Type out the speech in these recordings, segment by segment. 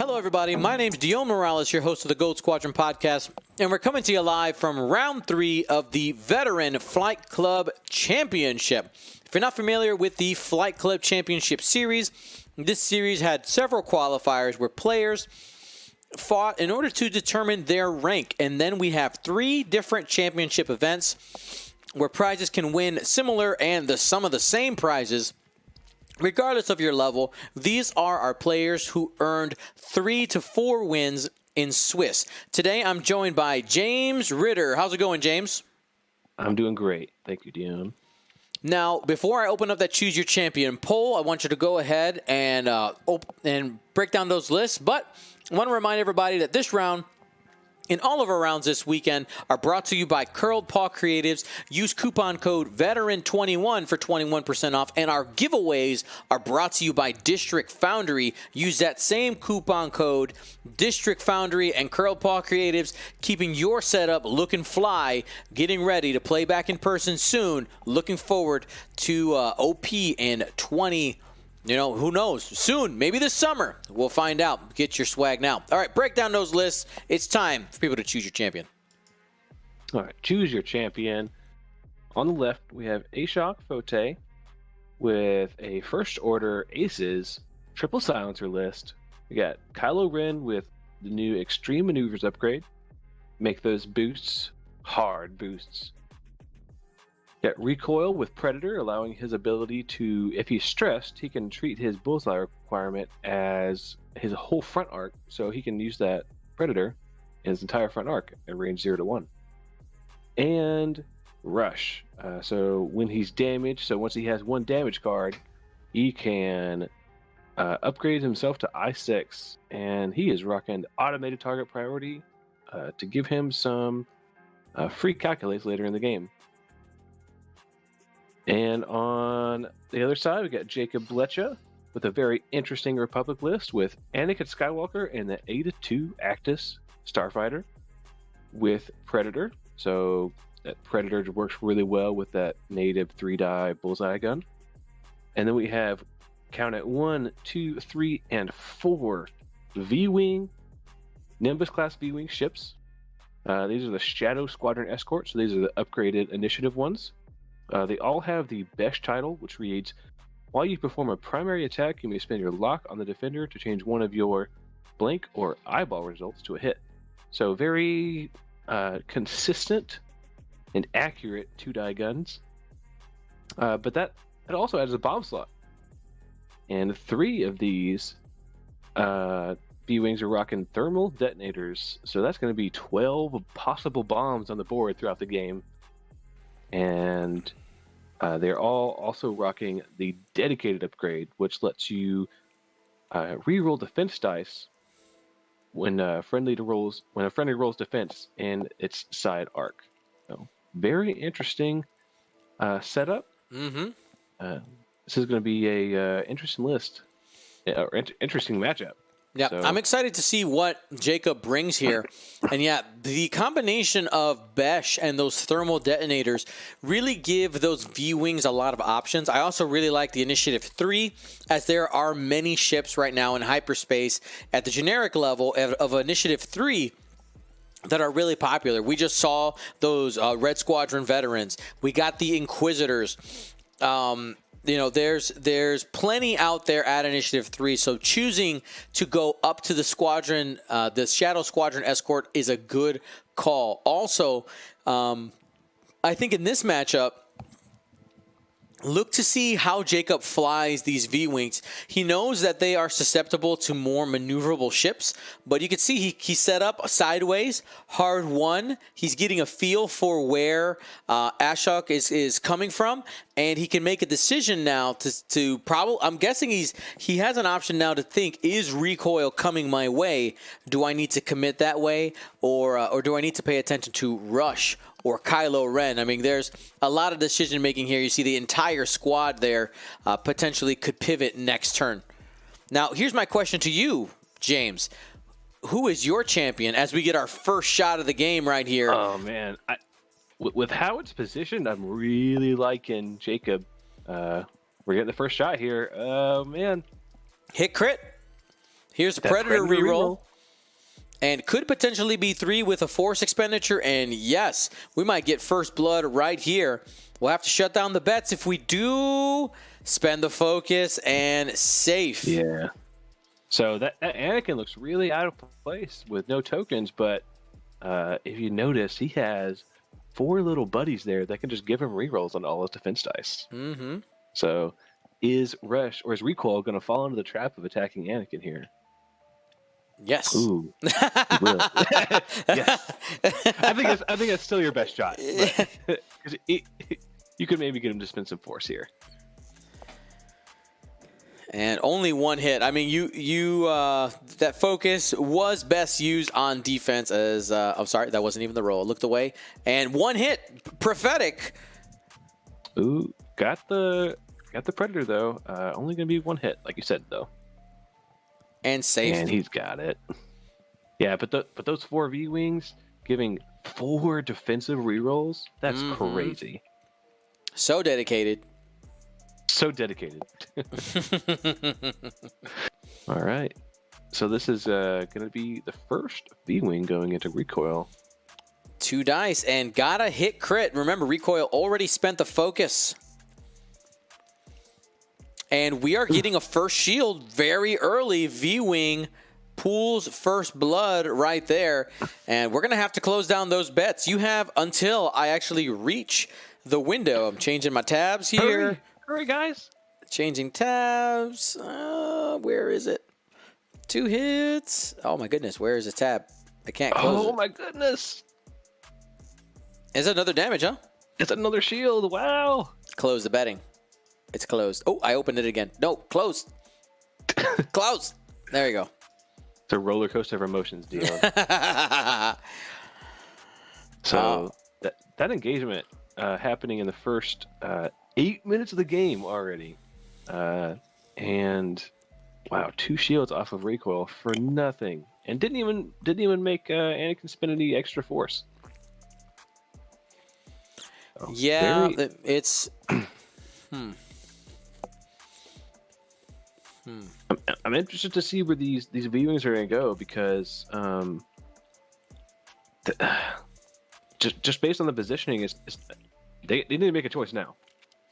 Hello, everybody. My name's Dion Morales, your host of the Gold Squadron podcast, and we're coming to you live from round 3 of the Veteran Flight Club Championship. If you're not familiar with the Flight Club Championship series, this series had several qualifiers where players fought in order to determine their rank, and then we have 3 different championship events where prizes can win similar and some of the same prizes. Regardless of your level, these are our players who earned 3 to 4 wins in Swiss. Today, I'm joined by James Ritter. How's it going, James? I'm doing great. Thank you, Dion. Now, before I open up that Choose Your Champion poll, I want you to go ahead and break down those lists. But I want to remind everybody that this round, and all of our rounds this weekend, are brought to you by Curled Paw Creatives. Use coupon code VETERAN21 for 21% off. And our giveaways are brought to you by District Foundry. Use that same coupon code, District Foundry and Curled Paw Creatives, keeping your setup looking fly, getting ready to play back in person soon. Looking forward to OP in 20. Who knows? Soon, maybe this summer. We'll find out. Get your swag now. All right, break down those lists. It's time for people to choose your champion. All right, choose your champion. On the left, we have Ashok Photay with a First Order Aces triple silencer list. We got Kylo Ren with the new Extreme Maneuvers upgrade. Make those boosts hard boosts. Got Recoil with Predator, allowing his ability to, if he's stressed, he can treat his bullseye requirement as his whole front arc, so he can use that Predator in his entire front arc at range 0 to 1. And Rush, so when he's damaged, so once he has 1 damage card, he can upgrade himself to I6, and he is rocking automated target priority to give him some free calculates later in the game. And on the other side, we got Jacob Blecha with a very interesting Republic list with Anakin Skywalker and the A-2 Actus Starfighter with Predator. So that Predator works really well with that native 3-die bullseye gun. And then we have, count it, 1, 2, 3, and 4 V-Wing, Nimbus-class V-Wing ships. These are the Shadow Squadron Escort, so these are the upgraded initiative ones. They all have the Besh title, which reads, while you perform a primary attack, you may spend your lock on the defender to change one of your blank or eyeball results to a hit. So very consistent and accurate 2-die guns. But that also adds a bomb slot. And 3 of these B-Wings are rocking thermal detonators. So that's going to be 12 possible bombs on the board throughout the game. And they're all also rocking the dedicated upgrade, which lets you re-roll defense dice when a friendly rolls defense in its side arc. So very interesting setup. Mm-hmm. This is going to be a interesting list, or interesting matchup. Yeah, so I'm excited to see what Jacob brings here. And yeah, the combination of Besh and those thermal detonators really give those V-Wings a lot of options. I also really like the Initiative 3, as there are many ships right now in hyperspace at the generic level of Initiative 3 that are really popular. We just saw those Red Squadron veterans. We got the Inquisitors. There's plenty out there at Initiative 3, so choosing to go up to the Squadron, the Shadow Squadron Escort, is a good call. Also, I think in this matchup, look to see how Jacob flies these V-Wings. He knows that they are susceptible to more maneuverable ships, but you can see he set up sideways, hard 1. He's getting a feel for where Ashok is coming from, and he can make a decision now to probably, I'm guessing he has an option now to think, is Recoil coming my way? Do I need to commit that way, or do I need to pay attention to Rush or Kylo Ren? I mean, there's a lot of decision making here. You see the entire squad there potentially could pivot next turn. Now, here's my question to you, James. Who is your champion as we get our first shot of the game right here? Oh, man. With how it's positioned, I'm really liking Jacob. We're getting the first shot here. Oh, man. Hit crit. Here's a Predator reroll. And could potentially be 3 with a Force expenditure. And yes, we might get first blood right here. We'll have to shut down the bets if we do spend the focus and safe. Yeah. So that Anakin looks really out of place with no tokens. But if you notice, he has 4 little buddies there that can just give him rerolls on all his defense dice. Mm-hmm. So is Rush or is Recoil going to fall into the trap of attacking Anakin here? Yes. Ooh. Yes. I think that's still your best shot. Because you could maybe get him to spend some force here. And only 1 hit. I mean, that focus was best used on defense as I'm sorry, that wasn't even the roll. I looked away. And 1 hit, prophetic. Ooh, got the Predator though. Only gonna be 1 hit, like you said though. And safe. And he's got it. Yeah, but those 4 V-Wings giving 4 defensive rerolls, that's crazy. So dedicated. So dedicated. All right. So this is going to be the first V-Wing going into Recoil. 2 dice and gotta hit crit. Remember, Recoil already spent the focus. And we are getting a first shield very early. V-Wing pools first blood right there. And we're going to have to close down those bets. You have until I actually reach the window. I'm changing my tabs here. Hurry, guys. Changing tabs. Where is it? 2 hits. Oh, my goodness. Where is the tab? I can't close it. Oh, my goodness. Is that another damage, huh? It's another shield. Wow. Close the betting. It's closed. Oh, I opened it again. No, closed. Closed. There you go. It's a roller coaster of emotions, Dion. So that engagement happening in the first 8 minutes of the game already. And wow, 2 shields off of Recoil for nothing. And didn't even make Anakin spend any extra force. Oh, yeah, it's... I'm interested to see where these V-Wings are going to go because just based on the positioning, they need to make a choice now.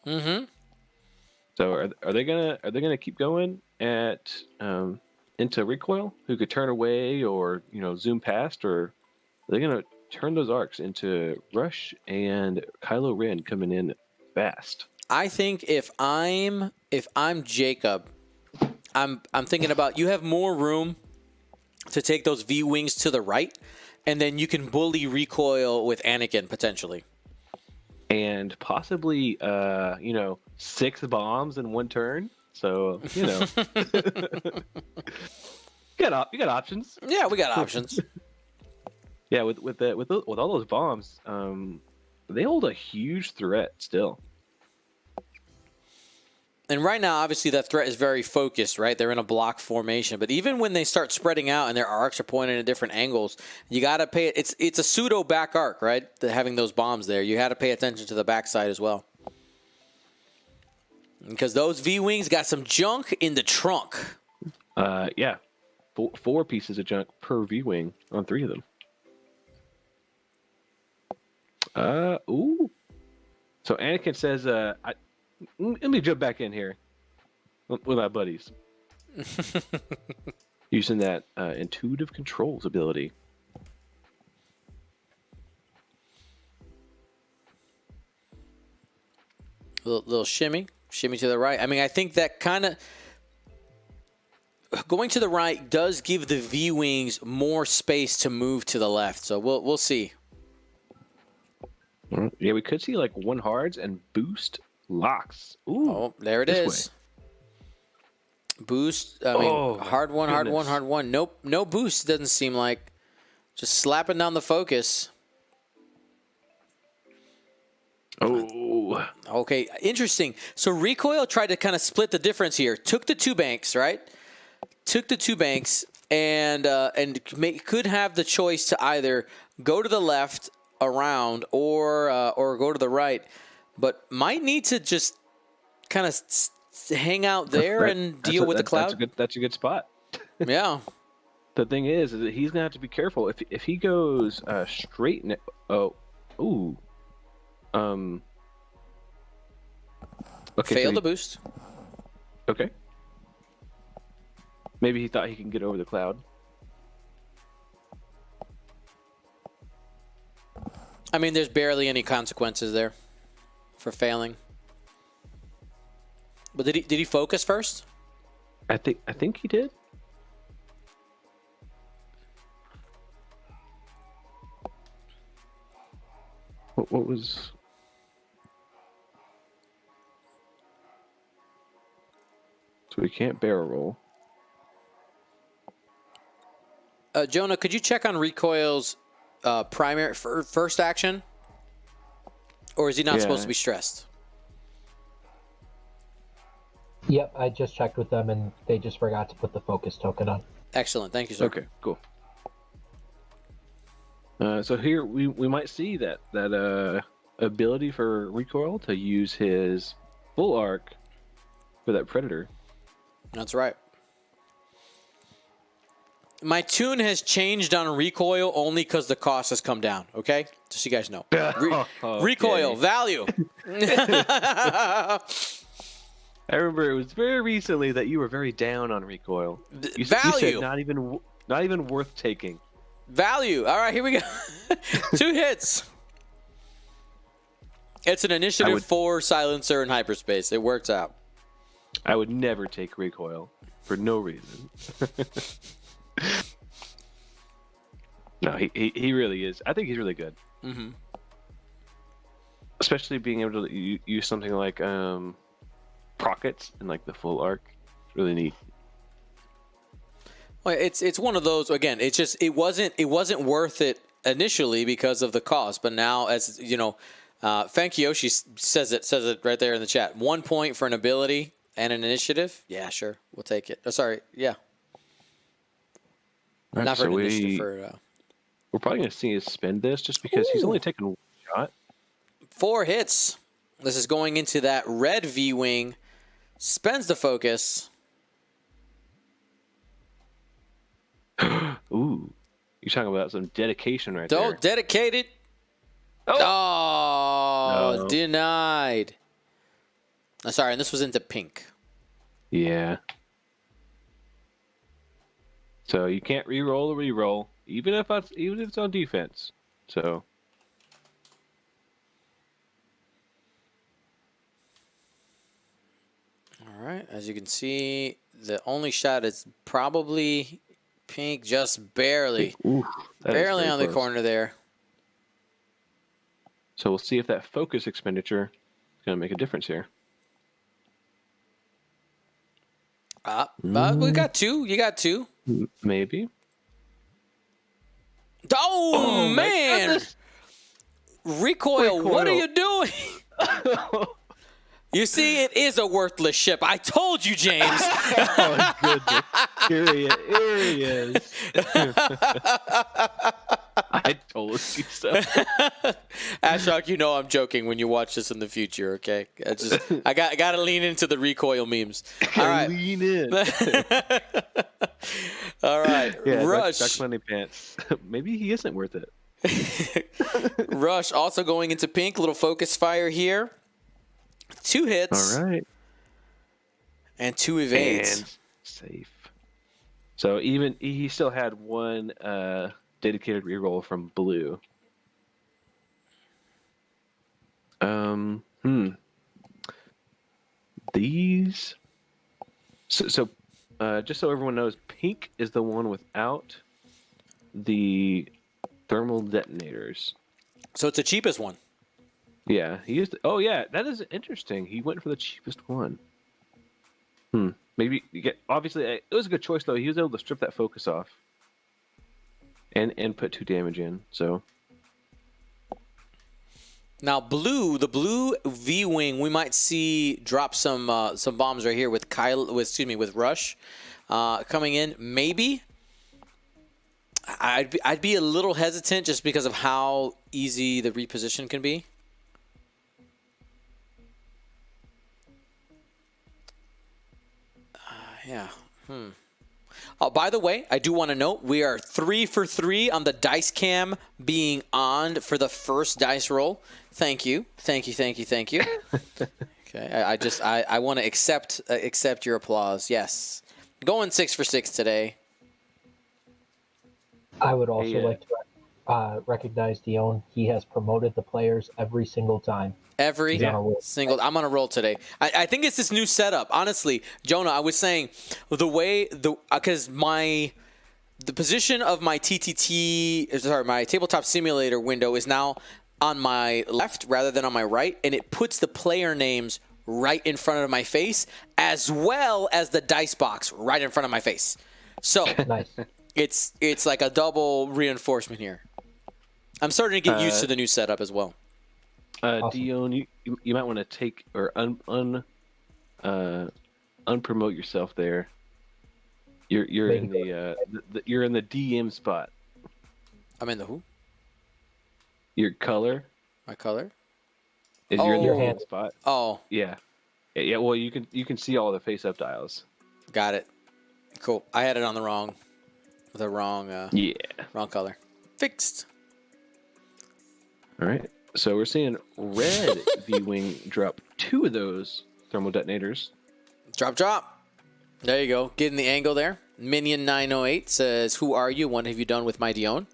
Mm-hmm. So are they gonna keep going at into Recoil, who could turn away or zoom past, or are they gonna turn those arcs into Rush and Kylo Ren coming in fast? I think if I'm Jacob, I'm thinking about, you have more room to take those V-Wings to the right, and then you can bully Recoil with Anakin potentially. And possibly 6 bombs in 1 turn. So, you got options. Yeah, we got options. Yeah, with all those bombs, they hold a huge threat still. And right now, obviously, that threat is very focused, right? They're in a block formation. But even when they start spreading out and their arcs are pointed at different angles, you got to pay it. It's a pseudo back arc, right? Having those bombs there. You had to pay attention to the backside as well. Because those V-Wings got some junk in the trunk. Yeah. 4 pieces of junk per V-Wing on 3 of them. Ooh. So Anakin says, let me jump back in here with my buddies. Using that intuitive controls ability. Little shimmy to the right. I mean, I think that kind of going to the right does give the V-Wings more space to move to the left. So we'll see. Yeah, we could see like 1 hards and boost locks. Ooh, oh, there it is. Boost. I mean, hard one. Nope, no boost. Doesn't seem like. Just slapping down the focus. Oh. Okay, interesting. So Recoil tried to kind of split the difference here. Took the 2 banks, right? Took the 2 banks and could have the choice to either go to the left around or go to the right, but might need to just kind of hang out there and deal with the cloud. That's a good spot. Yeah. The thing is that he's gonna have to be careful if he goes straight. Ooh. Okay. Fail the boost. Okay. Maybe he thought he can get over the cloud. I mean, there's barely any consequences there for failing. But did he focus first? I think he did. What was? So we can't barrel roll. Jonah, could you check on Recoil's primary first action? Or is he not supposed to be stressed? Yep, I just checked with them, and they just forgot to put the focus token on. Excellent. Thank you, sir. Okay, cool. So here we might see that ability for Recoil to use his full arc for that Predator. That's right. My tune has changed on Recoil only because the cost has come down, okay? Just so you guys know. Recoil, value. I remember it was very recently that you were very down on Recoil. You value. said not even worth taking. Value. All right, here we go. 2 hits. It's an initiative 4 silencer in hyperspace. It works out. I would never take Recoil for no reason. No, he really is. I think he's really good. Mm-hmm. Especially being able to use something like Prockets and like the full arc. It's really neat. Well, it's one of those. Again, it wasn't worth it initially because of the cost, but now, as you know, Fankyoshi says it right there in the chat. 1 point for an ability and an initiative. Yeah, sure, we'll take it. Oh, sorry, yeah. Right, Not for so an initiative. We're probably going to see us spend this just because he's only taken 1 shot. 4 hits. This is going into that red V-wing. Spends the focus. Ooh, you're talking about some dedication right there. Dedicated. Oh, no. Denied. Oh, sorry, and this was into pink. Yeah. So you can't re-roll or re-roll, even if it's on defense. So. All right, as you can see, the only shot is probably pink, just barely. Ooh, barely on the corner there. So we'll see if that focus expenditure is going to make a difference here. We got 2. You got 2. Maybe. Oh man! Recoil, what are you doing? You see, it is a worthless ship. I told you, James. Oh, goodness. Here he is. I told you so. Ashok, you know I'm joking when you watch this in the future, okay? I got to lean into the Recoil memes. All right. Lean in. All right. Yeah, Rush. Duck Money Pants. Maybe he isn't worth it. Rush also going into pink. Little focus fire here. 2 hits. All right. And 2 evades. And safe. So even he still had 1 dedicated reroll from blue. These. So just so everyone knows, pink is the one without the thermal detonators. So it's the cheapest one. Yeah, he used. Oh yeah, that is interesting. He went for the cheapest one. Maybe obviously it was a good choice though. He was able to strip that focus off, and put 2 damage in. So now the blue V-wing, we might see drop some bombs right here with Kylo. With Rush coming in. Maybe I'd be a little hesitant just because of how easy the reposition can be. Yeah. By the way, I do want to note we are 3 for 3 on the dice cam being on for the first dice roll. Thank you. Okay, I want to accept your applause. Yes, going 6 for 6 today. I would also like to recognize Dion. He has promoted the players every single time. Every single. I'm on a roll today. I think it's this new setup. Honestly, Jonah, I was saying because the position of my my tabletop simulator window is now on my left rather than on my right, and it puts the player names right in front of my face as well as the dice box right in front of my face. So Nice. it's like a double reinforcement here. I'm starting to get used to the new setup as well. Awesome. Dion, you might want to take or unpromote yourself there. You're in you're in the DM spot. I'm in the who? Your color. My color? You're in your the hand DM spot. Oh, Yeah. Well, you can see all the face-up dials. got it. Cool. I had it on the wrong color. Fixed. All right. So we're seeing red V-wing drop 2 of those thermal detonators. Drop. There you go. Getting the angle there. Minion 908 says, "Who are you? What have you done with my Dion?"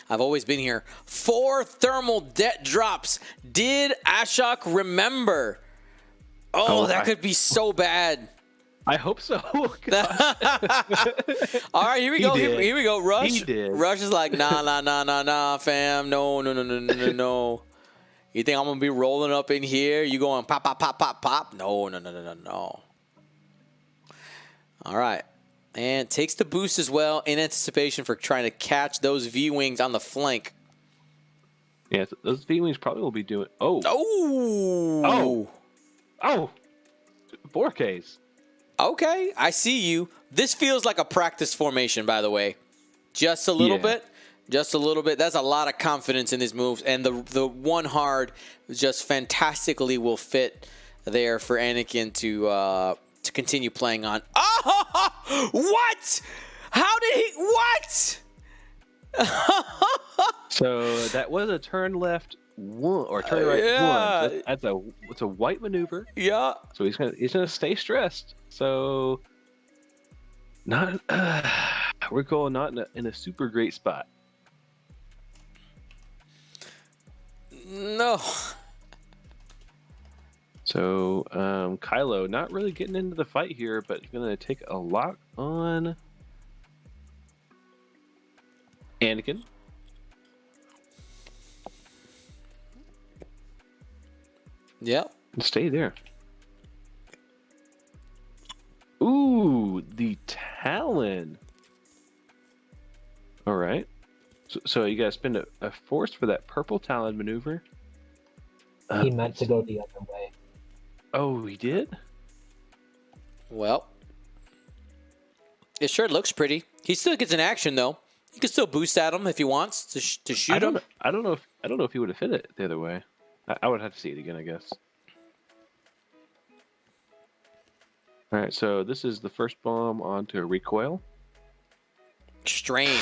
I've always been here. 4 thermal det drops. Did Ashok remember? That could be so bad. I hope so. All right, here we go. Here we go. Rush. He did. Rush is like, nah, fam. No. You think I'm gonna be rolling up in here? You going pop? No. All right, and takes the boost as well in anticipation for trying to catch those V-wings on the flank. Yeah, those V-wings probably will be doing. Oh. 4Ks. Okay, I see you. This feels like a practice formation, by the way. Just a little bit. That's a lot of confidence in these moves. And the one hard just fantastically will fit there for Anakin to continue playing on. Oh, what? How did he? What? So that was a turn left 1 or turn right 1. It's a white maneuver. Yeah. So he's gonna stay stressed. So we're going not in a super great spot. No. So Kylo not really getting into the fight here, but he's gonna take a lock on Anakin. Yep. Stay there. Ooh, the Talon. All right. So you guys spend a force for that purple Talon maneuver. He meant to go the other way. Oh, he did? Well, it sure looks pretty. He still gets an action though. You can still boost at him if he wants to shoot him. I don't know if he would have fit it the other way. I would have to see it again, I guess. All right, so this is the first bomb onto a recoil. Strain.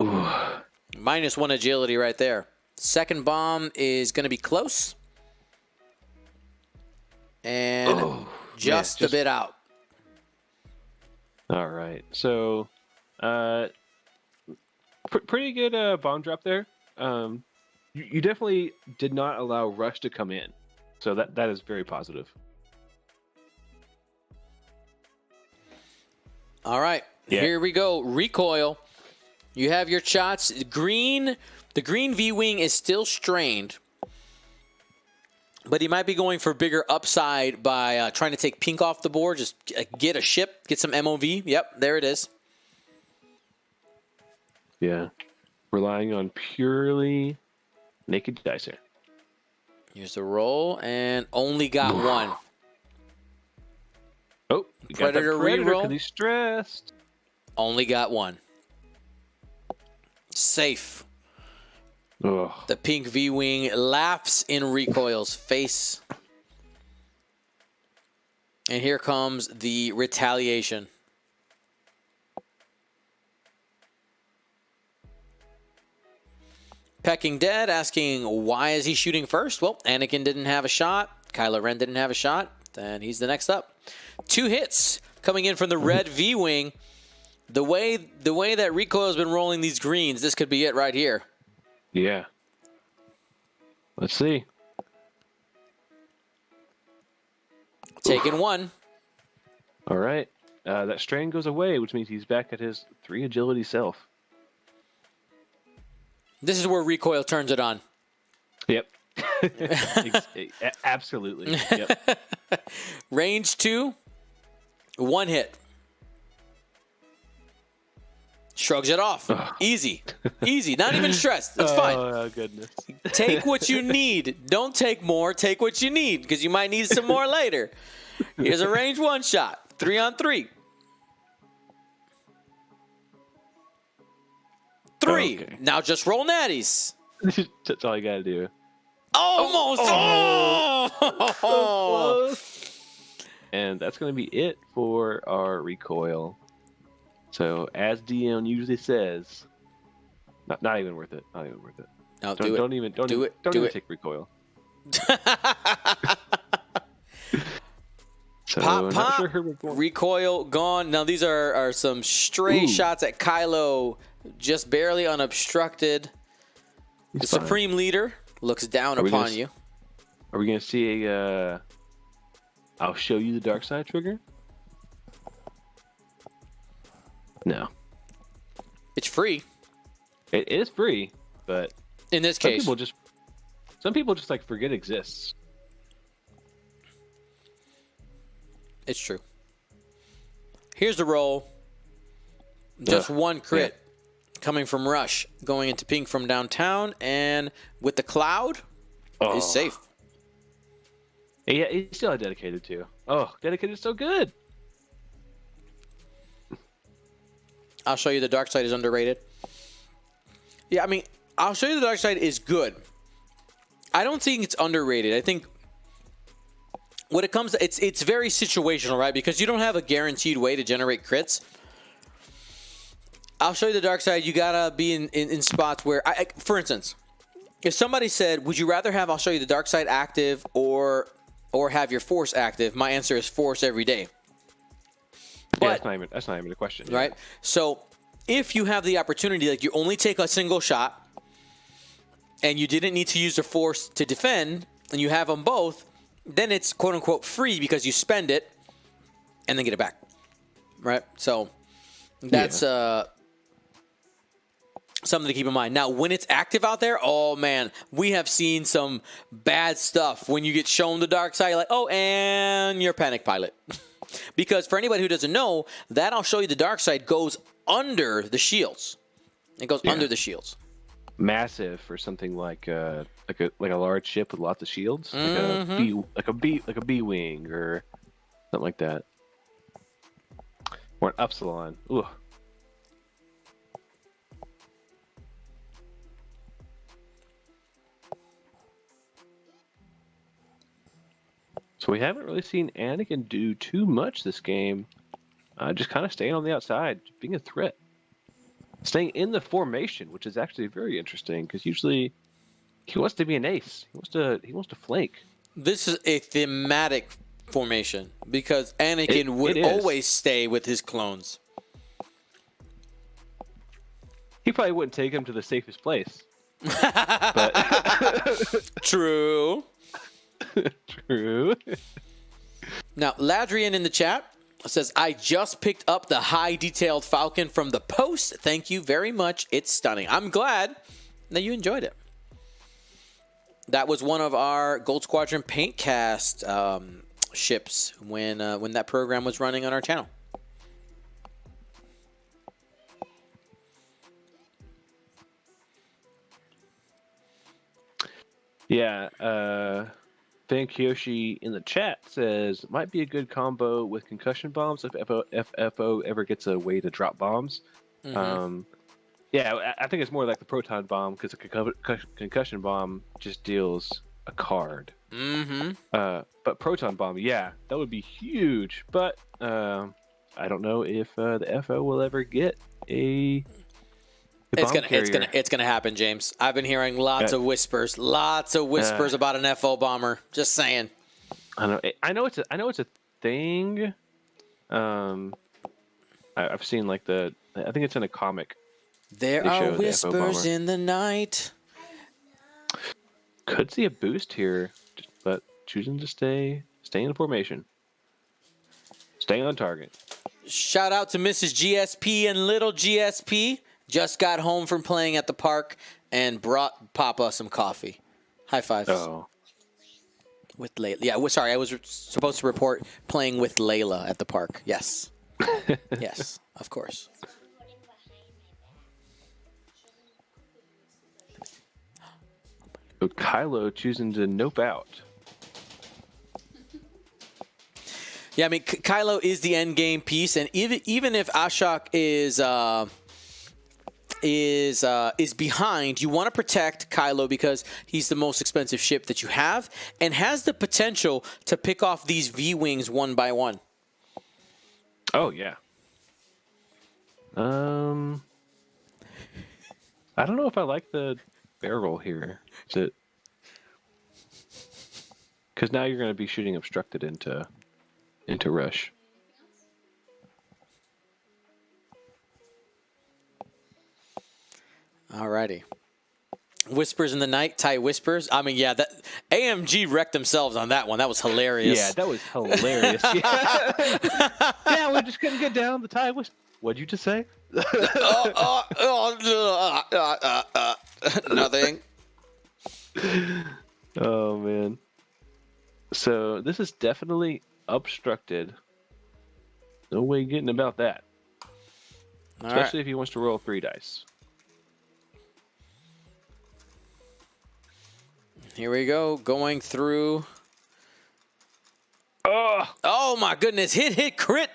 Ooh. -1 agility right there. Second bomb is going to be close. And just a bit out. All right, so pretty good bomb drop there. You definitely did not allow Rush to come in, so that is very positive. All right, Here we go. Recoil. You have your shots. The green V-wing is still strained, but he might be going for bigger upside by trying to take pink off the board. Just get a ship, get some MOV. Yep, there it is. Yeah, relying on purely naked dicer. Here's the roll, and only got one. Oh, Predator reroll. Because he's stressed. Only got one. Safe. Ugh. The pink V-wing laughs in Recoil's face. And here comes the retaliation. Pecking Dead asking, why is he shooting first? Well, Anakin didn't have a shot. Kylo Ren didn't have a shot. Then he's the next up. 2 hits coming in from the red V-Wing. The way that Recoil has been rolling these greens, this could be it right here. Yeah. Let's see. Taking 1. All right. That strain goes away, which means he's back at his 3 agility self. This is where Recoil turns it on. Yep. Absolutely. Yep. Range 2. 1 hit. Shrugs it off. Ugh. Easy. Easy. Not even stressed. It's fine. Oh, goodness. Take what you need. Don't take more. Take what you need, because you might need some more later. Here's a range 1 shot. 3 on 3. 3. Okay. Now just roll natties. That's all you got to do. Almost. So close. And that's going to be it for our Recoil. So, as DM usually says, not even worth it. Not even worth it. No, Don't even take Recoil. So, Pop, not sure Recoil gone. Now these are some stray shots at Kylo, just barely unobstructed. He's the fine. Supreme Leader looks down upon you. Are we going to see a I'll show you the dark side trigger? No. It's free. It is free, but In this case. some people just like forget it exists. It's true. Here's the roll. Just 1 crit coming from Rush, going into pink from downtown, and with the cloud, he's safe. Yeah, he's still a dedicated too. Oh, dedicated is so good. I'll show you the dark side is underrated. Yeah, I mean, I'll show you the dark side is good. I don't think it's underrated. I think when it comes to, it's very situational, right? Because you don't have a guaranteed way to generate crits. I'll show you the dark side. You gotta be in spots where, for instance, if somebody said, would you rather have I'll show you the dark side active or have your force active? My answer is force every day. But, yeah, that's not even a question. Right? So if you have the opportunity, like you only take a single shot and you didn't need to use the force to defend, and you have them both, then it's quote unquote free because you spend it and then get it back. Right? So that's something to keep in mind. Now, when it's active out there, oh man, we have seen some bad stuff. When you get shown the dark side, you're like, oh, and you're panic pilot. Because for anybody who doesn't know, that I'll show you the dark side goes under the shields. It goes under the shields. Massive for something like a large ship with lots of shields, like a B wing or something like that, or an Upsilon. Ooh. So we haven't really seen Anakin do too much this game. Just kind of staying on the outside, being a threat. Staying in the formation, which is actually very interesting, because usually he wants to be an ace. He wants to flank. This is a thematic formation, because Anakin would always stay with his clones. He probably wouldn't take him to the safest place. But True. True. Now, Ladrian in the chat says, I just picked up the high detailed Falcon from the post. Thank you very much. It's stunning. I'm glad that you enjoyed it. That was one of our Gold Squadron paint cast ships when that program was running on our channel. Yeah, Fan Kyoshi in the chat says might be a good combo with concussion bombs if FO ever gets a way to drop bombs. Yeah, I think it's more like the proton bomb, because a concussion bomb just deals a card. But proton bomb, yeah, that would be huge. But I don't know if the FO will ever get a bomb carrier. It's gonna happen, James. I've been hearing lots of whispers about an FO bomber. Just saying. I know it's a thing. I've seen like I think it's in a comic. There are whispers in the night. Could see a boost here, but choosing to stay in formation. Stay on target. Shout out to Mrs. GSP and little GSP. Just got home from playing at the park and brought Papa some coffee. High fives. Oh. With Layla. Yeah, sorry, I was supposed to report playing with Layla at the park. Yes. Yes, of course. So Kylo choosing to nope out. Yeah, I mean, Kylo is the end game piece, and even if Ashok is behind, you want to protect Kylo because he's the most expensive ship that you have and has the potential to pick off these V-wings one by one. Oh yeah. I don't know if I like the barrel here. Is it? Because now you're going to be shooting obstructed into rush. Alrighty. Whispers in the night, Ty whispers. I mean, yeah, that AMG wrecked themselves on that one. That was hilarious. Yeah, that was hilarious. Yeah, we're just gonna get down the Ty whisper. What'd you just say? Nothing. Oh man. So this is definitely obstructed. No way getting about that. Especially if he wants to roll 3 dice. Here we go, going through. Oh, Oh my goodness! Hit, crit.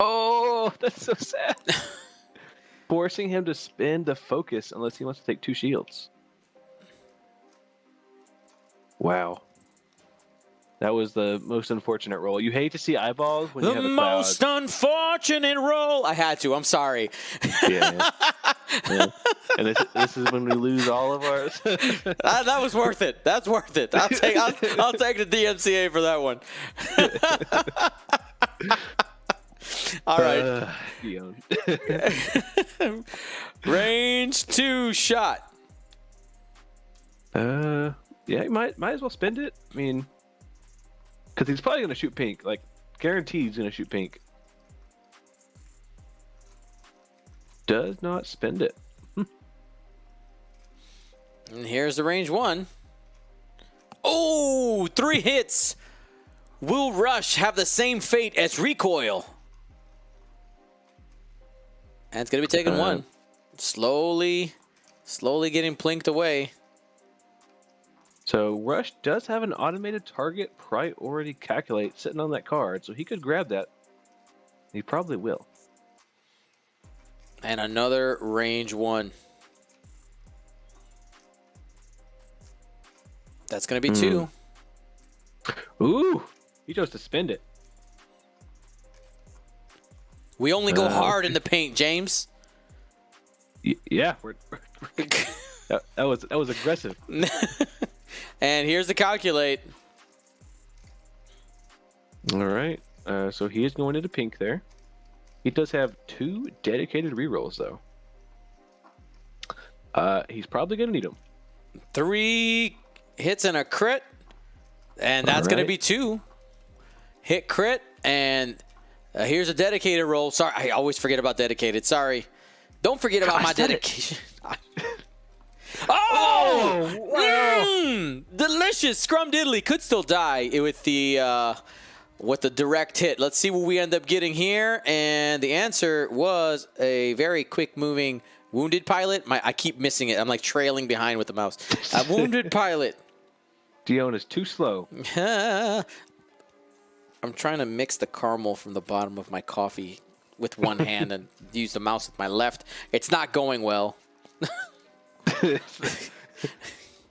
oh, that's so sad. Forcing him to spend the focus unless he wants to take 2 shields. Wow. That was the most unfortunate roll. You hate to see eyeballs when you have a cloud. The most unfortunate roll. I had to. I'm sorry. Yeah. And this is when we lose all of ours. That was worth it. That's worth it. I'll take the DMCA for that one. All right. Range 2 shot. Yeah, you might as well spend it. I mean, because he's probably going to shoot pink. Like, guaranteed he's going to shoot pink. Does not spend it. And here's the range 1. Oh, 3 hits. Will Rush have the same fate as Recoil? And it's going to be taking 1. Slowly getting plinked away. So Rush does have an automated target priority calculate sitting on that card, so he could grab that. He probably will. And another range 1. That's going to be 2. Ooh, he chose to spend it. We only go hard in the paint, James. Yeah, that was aggressive. And here's the calculate. All right, so he is going into pink there. He does have 2 dedicated rerolls though. He's probably gonna need them. 3 hits and a crit, and that's going to be 2. Hit crit, and here's a dedicated roll. Sorry, I always forget about dedicated. Sorry. Don't forget about my dedication. Oh! Wow. Delicious. Scrum Diddly could still die with the direct hit. Let's see what we end up getting here. And the answer was a very quick moving wounded pilot. I keep missing it. I'm like trailing behind with the mouse. A wounded pilot. Dion is too slow. I'm trying to mix the caramel from the bottom of my coffee with one hand and use the mouse with my left. It's not going well.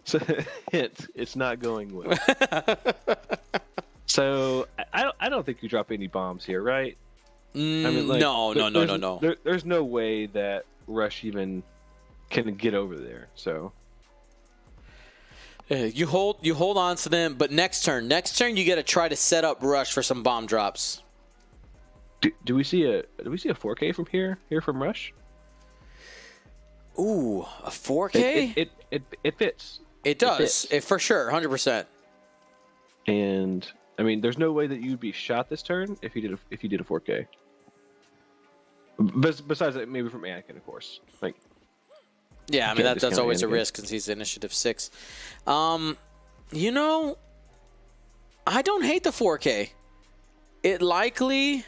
So, hint, it's not going well. So I don't think you drop any bombs here, right? I mean, like, no. There's no way that Rush even can get over there. So you hold on to them, but next turn you got to try to set up Rush for some bomb drops. do we see a 4K from here from Rush? Ooh, a 4K? It fits. It does. It for sure, 100%. And I mean, there's no way that you'd be shot this turn if you did a 4K. Besides that, maybe from Anakin, of course. Like, yeah, I mean that's always a risk since he's initiative 6. You know, I don't hate the 4K. It likely,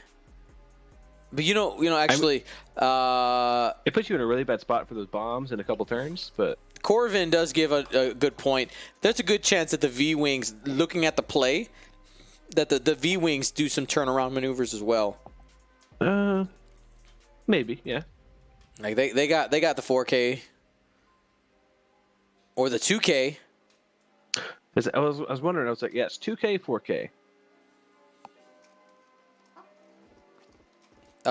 but actually, it puts you in a really bad spot for those bombs in a couple turns. But Corvin does give a good point. There's a good chance that the V-Wings, looking at the play, that the V-Wings do some turnaround maneuvers as well. Maybe, yeah. Like they got the 4K or the 2K. I was wondering. I was like, yes, 2K, 4K.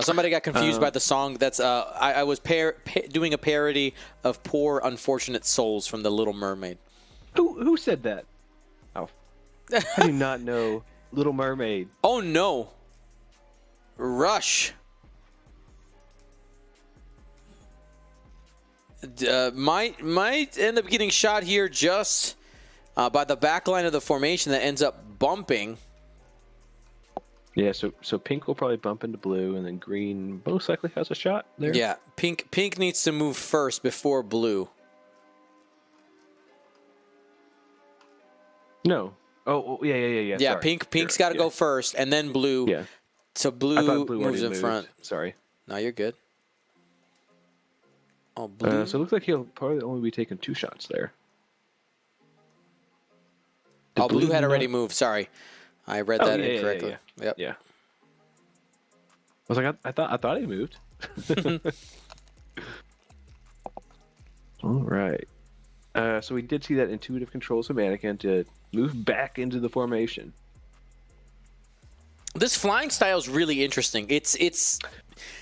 Somebody got confused by the song. That's I was doing a parody of "Poor Unfortunate Souls" from The Little Mermaid. Who said that? Oh, I do not know Little Mermaid. Oh no, Rush. Might end up getting shot here just by the back line of the formation that ends up bumping. Yeah, so pink will probably bump into blue, and then green most likely has a shot there. Yeah, pink needs to move first before blue. No. Oh yeah. Yeah, Sorry. pink's got to go first, and then blue. Yeah. So blue moves in front. Sorry. No, you're good. Oh, blue. So it looks like he'll probably only be taking 2 shots there. Blue had already moved. Sorry, I read that incorrectly. Yeah. I was like, I thought he moved. All right. So we did see that intuitive controls from Anakin to move back into the formation. This flying style is really interesting.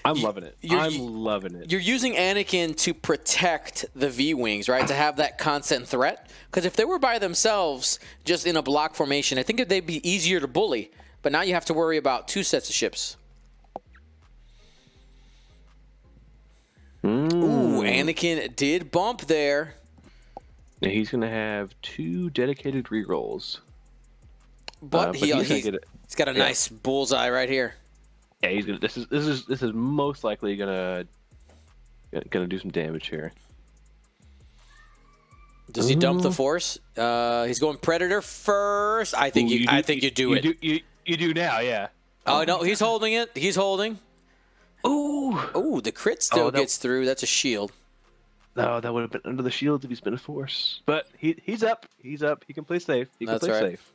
I'm loving it. I'm loving it. You're using Anakin to protect the V-Wings, right? To have that constant threat. Because if they were by themselves, just in a block formation, I think they'd be easier to bully. But now you have to worry about 2 sets of ships. Ooh, Anakin did bump there. Now he's going to have 2 dedicated rerolls. But he's got a nice bullseye right here. Yeah, he's gonna. This is most likely gonna do some damage here. Does he dump the force? He's going Predator first. I think you do it. You do now, yeah. Oh no, he's holding it. He's holding. Ooh, the crit still gets through. That's a shield. No, that would have been under the shield if he's been a force. But he's up. He's up. He can play safe. He can play safe.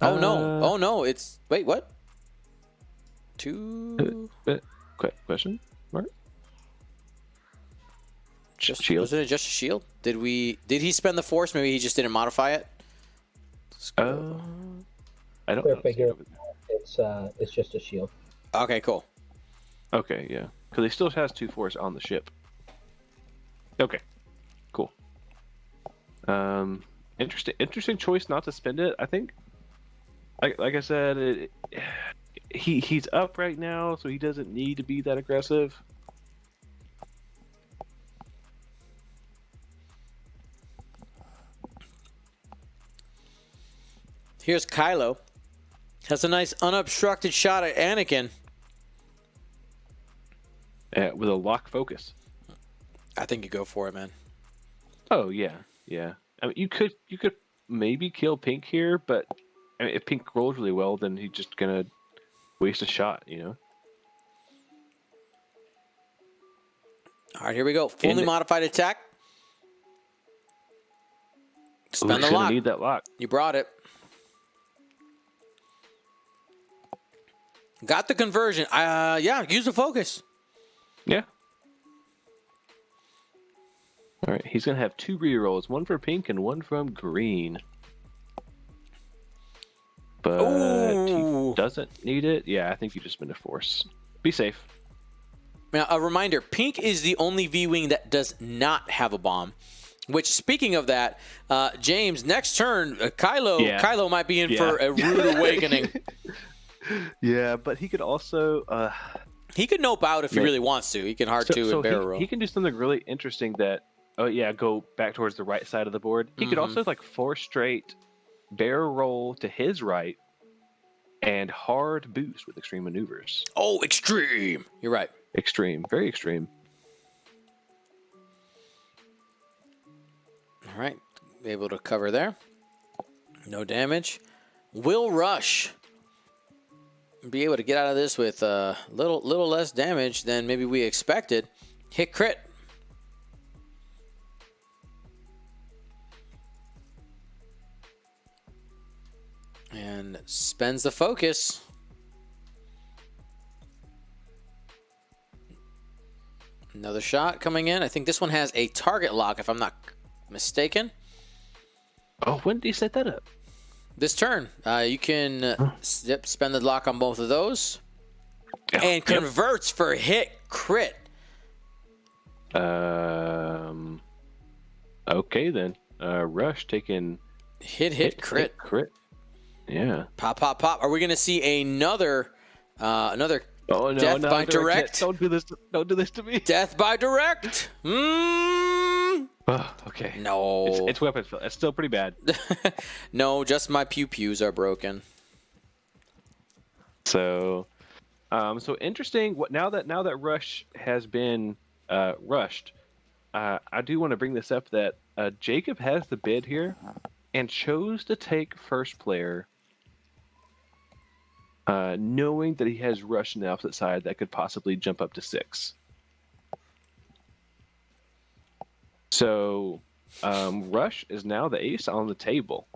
Oh no! It's wait, what? 2 question mark? Shield. Wasn't it just a shield? Did he spend the force? Maybe he just didn't modify it. I don't know. Figure it's just a shield. Okay, cool. Okay, yeah, because he still has 2 force on the ship. Okay, cool. Interesting choice not to spend it. I think, like I said, he's up right now, so he doesn't need to be that aggressive. Here's Kylo. Has a nice unobstructed shot at Anakin. With a lock focus. I think you go for it, man. Oh yeah. I mean, you could maybe kill Pink here, but I mean, if Pink rolls really well, then he's just gonna waste a shot, you know. All right, here we go. Fully modified attack. Spend the lock. Need that lock. You brought it. Got the conversion. Yeah, use the focus. Yeah. All right, he's gonna have 2 rerolls, one for pink and one from green. But Ooh. he doesn't need it. Yeah, I think you just spend a force. Be safe. Now, a reminder, pink is the only V-Wing that does not have a bomb. Which, speaking of that, James, next turn, Kylo might be in for a rude awakening. Yeah, but he could also... he could nope out if he really wants to. He can hard to and barrel roll. He can do something really interesting that, go back towards the right side of the board. He could also, like, 4 straight barrel roll to his right and hard boost with extreme maneuvers. Oh, extreme. You're right. Extreme. Very extreme. All right. Able to cover there. No damage. Will Rush be able to get out of this with a little less damage than maybe we expected. Hit crit. And spends the focus. Another shot coming in. I think this one has a target lock, if I'm not mistaken. Oh, when did he set that up? This turn. You can spend the lock on both of those. Yeah. And converts for hit crit. Okay, then. Rush taking... Hit crit. Crit. Yeah. Pop. Are we going to see another death by no, direct? Don't do this. Don't do this to me. Death by direct. Oh, okay. No. It's weapons. It's still pretty bad. No, just my pews are broken. So interesting. Now that Rush has been rushed, I do want to bring this up that Jacob has the bid here and chose to take first player, knowing that he has Rush on the opposite side that could possibly jump up to 6. So Rush is now the ace on the table.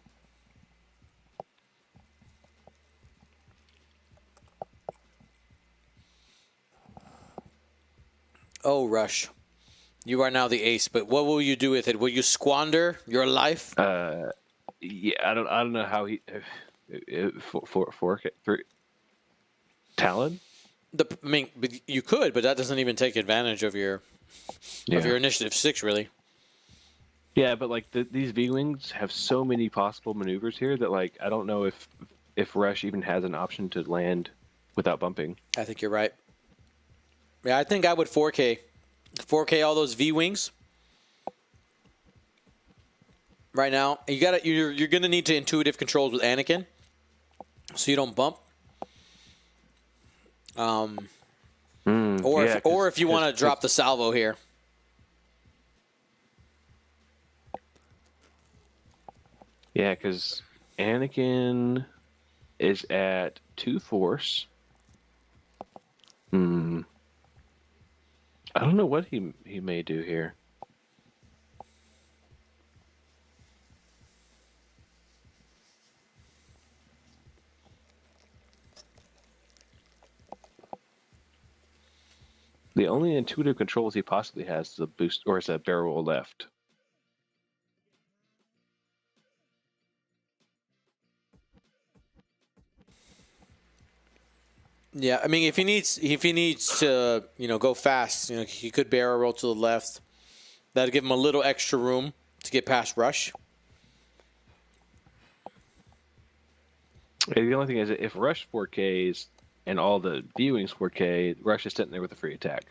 Oh, Rush. You are now the ace, but what will you do with it? Will you squander your life? Yeah, I don't know how he fork it through Talon. You could, but that doesn't even take advantage of your initiative 6, really. Yeah, but like these V-wings have so many possible maneuvers here that like I don't know if Rush even has an option to land without bumping. I think you're right. Yeah, I think I would 4K all those V-wings. Right now, you're gonna need to intuitive controls with Anakin, so you don't bump. Or if you want to drop the salvo here. Yeah, because Anakin is at 2 force. I don't know what he may do here. The only intuitive controls he possibly has is a boost or is a barrel roll left. Yeah, I mean, if he needs to, go fast, he could barrel roll to the left. That'd give him a little extra room to get past Rush. The only thing is, if Rush 4Ks and all the viewings 4K, Rush is sitting there with a free attack.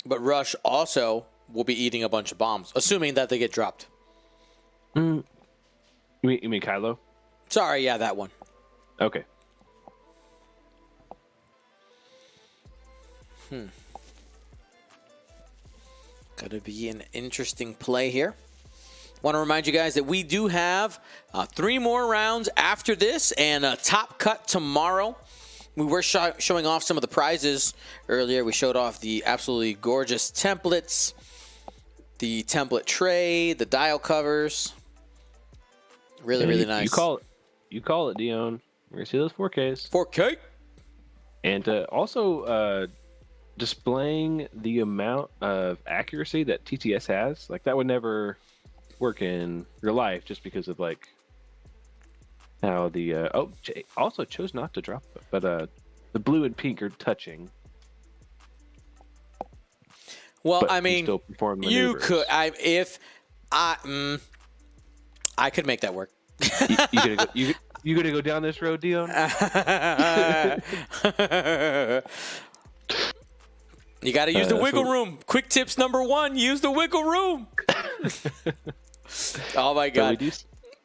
But Rush also will be eating a bunch of bombs, assuming that they get dropped. You mean Kylo? Sorry, yeah, that one. Okay. Gonna be an interesting play here. Want to remind you guys that we do have 3 more rounds after this and a top cut tomorrow. We were showing off some of the prizes earlier. We showed off the absolutely gorgeous templates, the template tray, the dial covers. Really nice. You call it, Dion. We're gonna see those 4Ks. 4K. And also, displaying the amount of accuracy that TTS has, like that would never work in real life, just because of like how the also chose not to drop it, but the blue and pink are touching. Well, But I can mean, still perform you maneuvers. could. I could make that work. You gonna go down this road, Dion? You got to use the wiggle so- room. Quick tips number 1: use the wiggle room. Oh my So we god! do,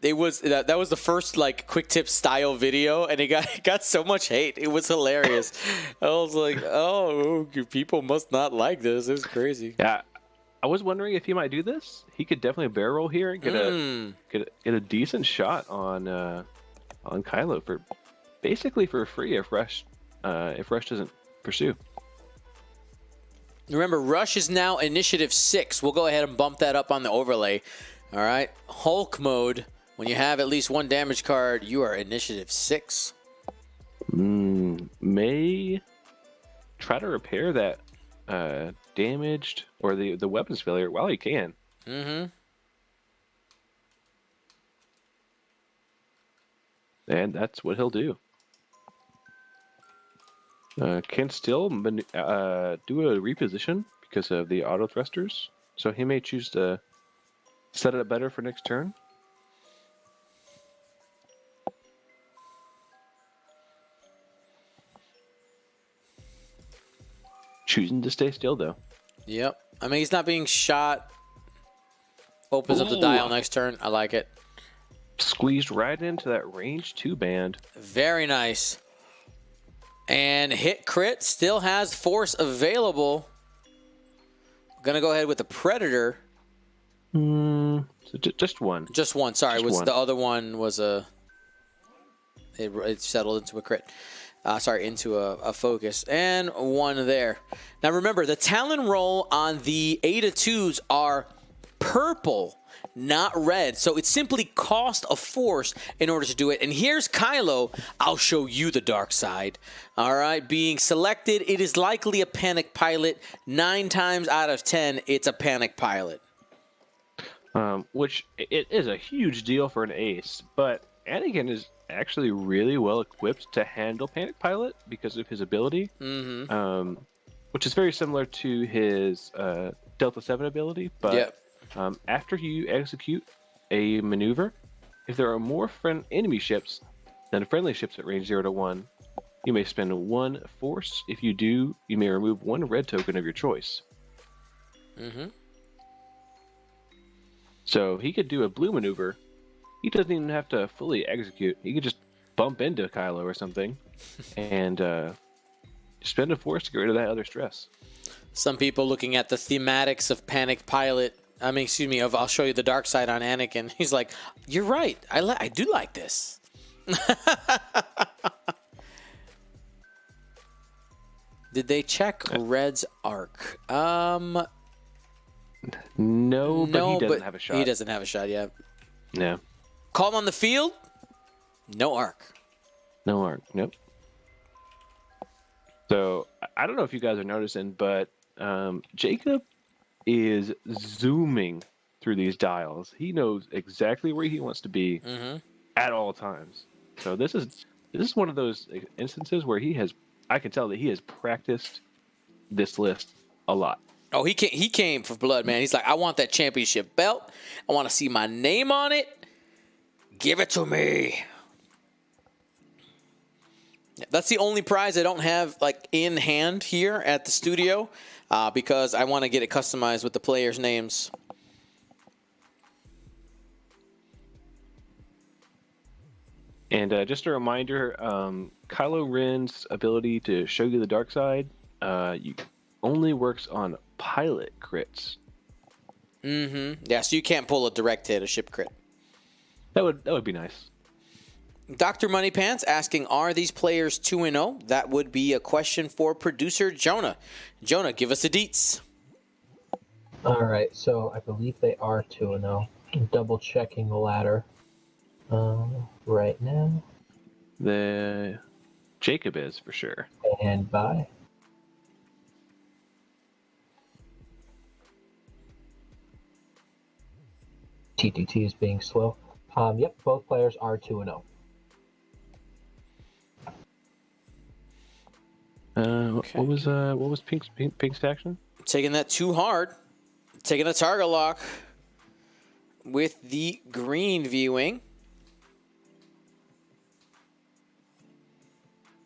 It was that was the first like quick tip style video, and it got so much hate. It was hilarious. I was like, oh, people must not like this. It's crazy. yeah, I was wondering if he might do this. He could definitely barrel roll here and get a decent shot on Kylo for basically for free if Rush doesn't pursue. Remember, Rush is now initiative 6. We'll go ahead and bump that up on the overlay. All right, Hulk mode. When you have at least 1 damage card, you are initiative 6. May try to repair that damaged or the weapons failure while he can. Mm-hmm. And that's what he'll do. Can still do a reposition because of the auto thrusters, so he may choose to set it up better for next turn. Choosing to stay still though. Yep. I mean, he's not being shot. Opens up the Ooh. dial next turn. I like it. Squeezed right into that range 2 band. Very nice. And hit crit still has force available. Gonna go ahead with the Predator. So just one. Just one. Sorry, Just one. the other one was a. It settled into a crit. Into a focus. And 1 there. Now remember, the Talon roll on the Ada 2s are purple, not red. So it simply cost a force in order to do it. And here's Kylo. I'll show you the dark side. All right, being selected, it is likely a panic pilot. 9 times out of 10, it's a panic pilot. Which it is a huge deal for an ace, but Anakin is actually really well equipped to handle Panic Pilot because of his ability, which is very similar to his Delta 7 ability. But after you execute a maneuver, if there are more enemy ships than friendly ships at range 0 to 1, you may spend 1 force. If you do, you may remove 1 red token of your choice. So he could do a blue maneuver. He doesn't even have to fully execute. He could just bump into Kylo or something and spend a force to get rid of that other stress. Some people looking at the thematics of Panic Pilot. Of I'll show you the dark side on Anakin. He's like, you're right. I do like this. Did they check Red's arc? No, but he doesn't have a shot. He doesn't have a shot yet. Yeah. Call on the field? No arc. No arc. Nope. So I don't know if you guys are noticing, but Jacob is zooming through these dials. He knows exactly where he wants to be at all times. So this is one of those instances where I can tell that he has practiced this list a lot. Oh, he came for blood, man. He's like, I want that championship belt. I want to see my name on it. Give it to me. That's the only prize I don't have like in hand here at the studio because I want to get it customized with the players' names. And just a reminder, Kylo Ren's ability to show you the dark side only works on pilot crits. Yeah, so you can't pull a direct hit, a ship crit. That would be nice. Dr. Moneypants asking, are these players 2-0? That would be a question for producer Jonah. Jonah, give us the deets. All right, so I believe they are 2-0. Double checking the ladder right now. The Jacob is for sure. And by. T2T is being slow. Yep, both players are 2-0. Okay. What was Pink's action? Taking that too hard. Taking a target lock with the green V-Wing.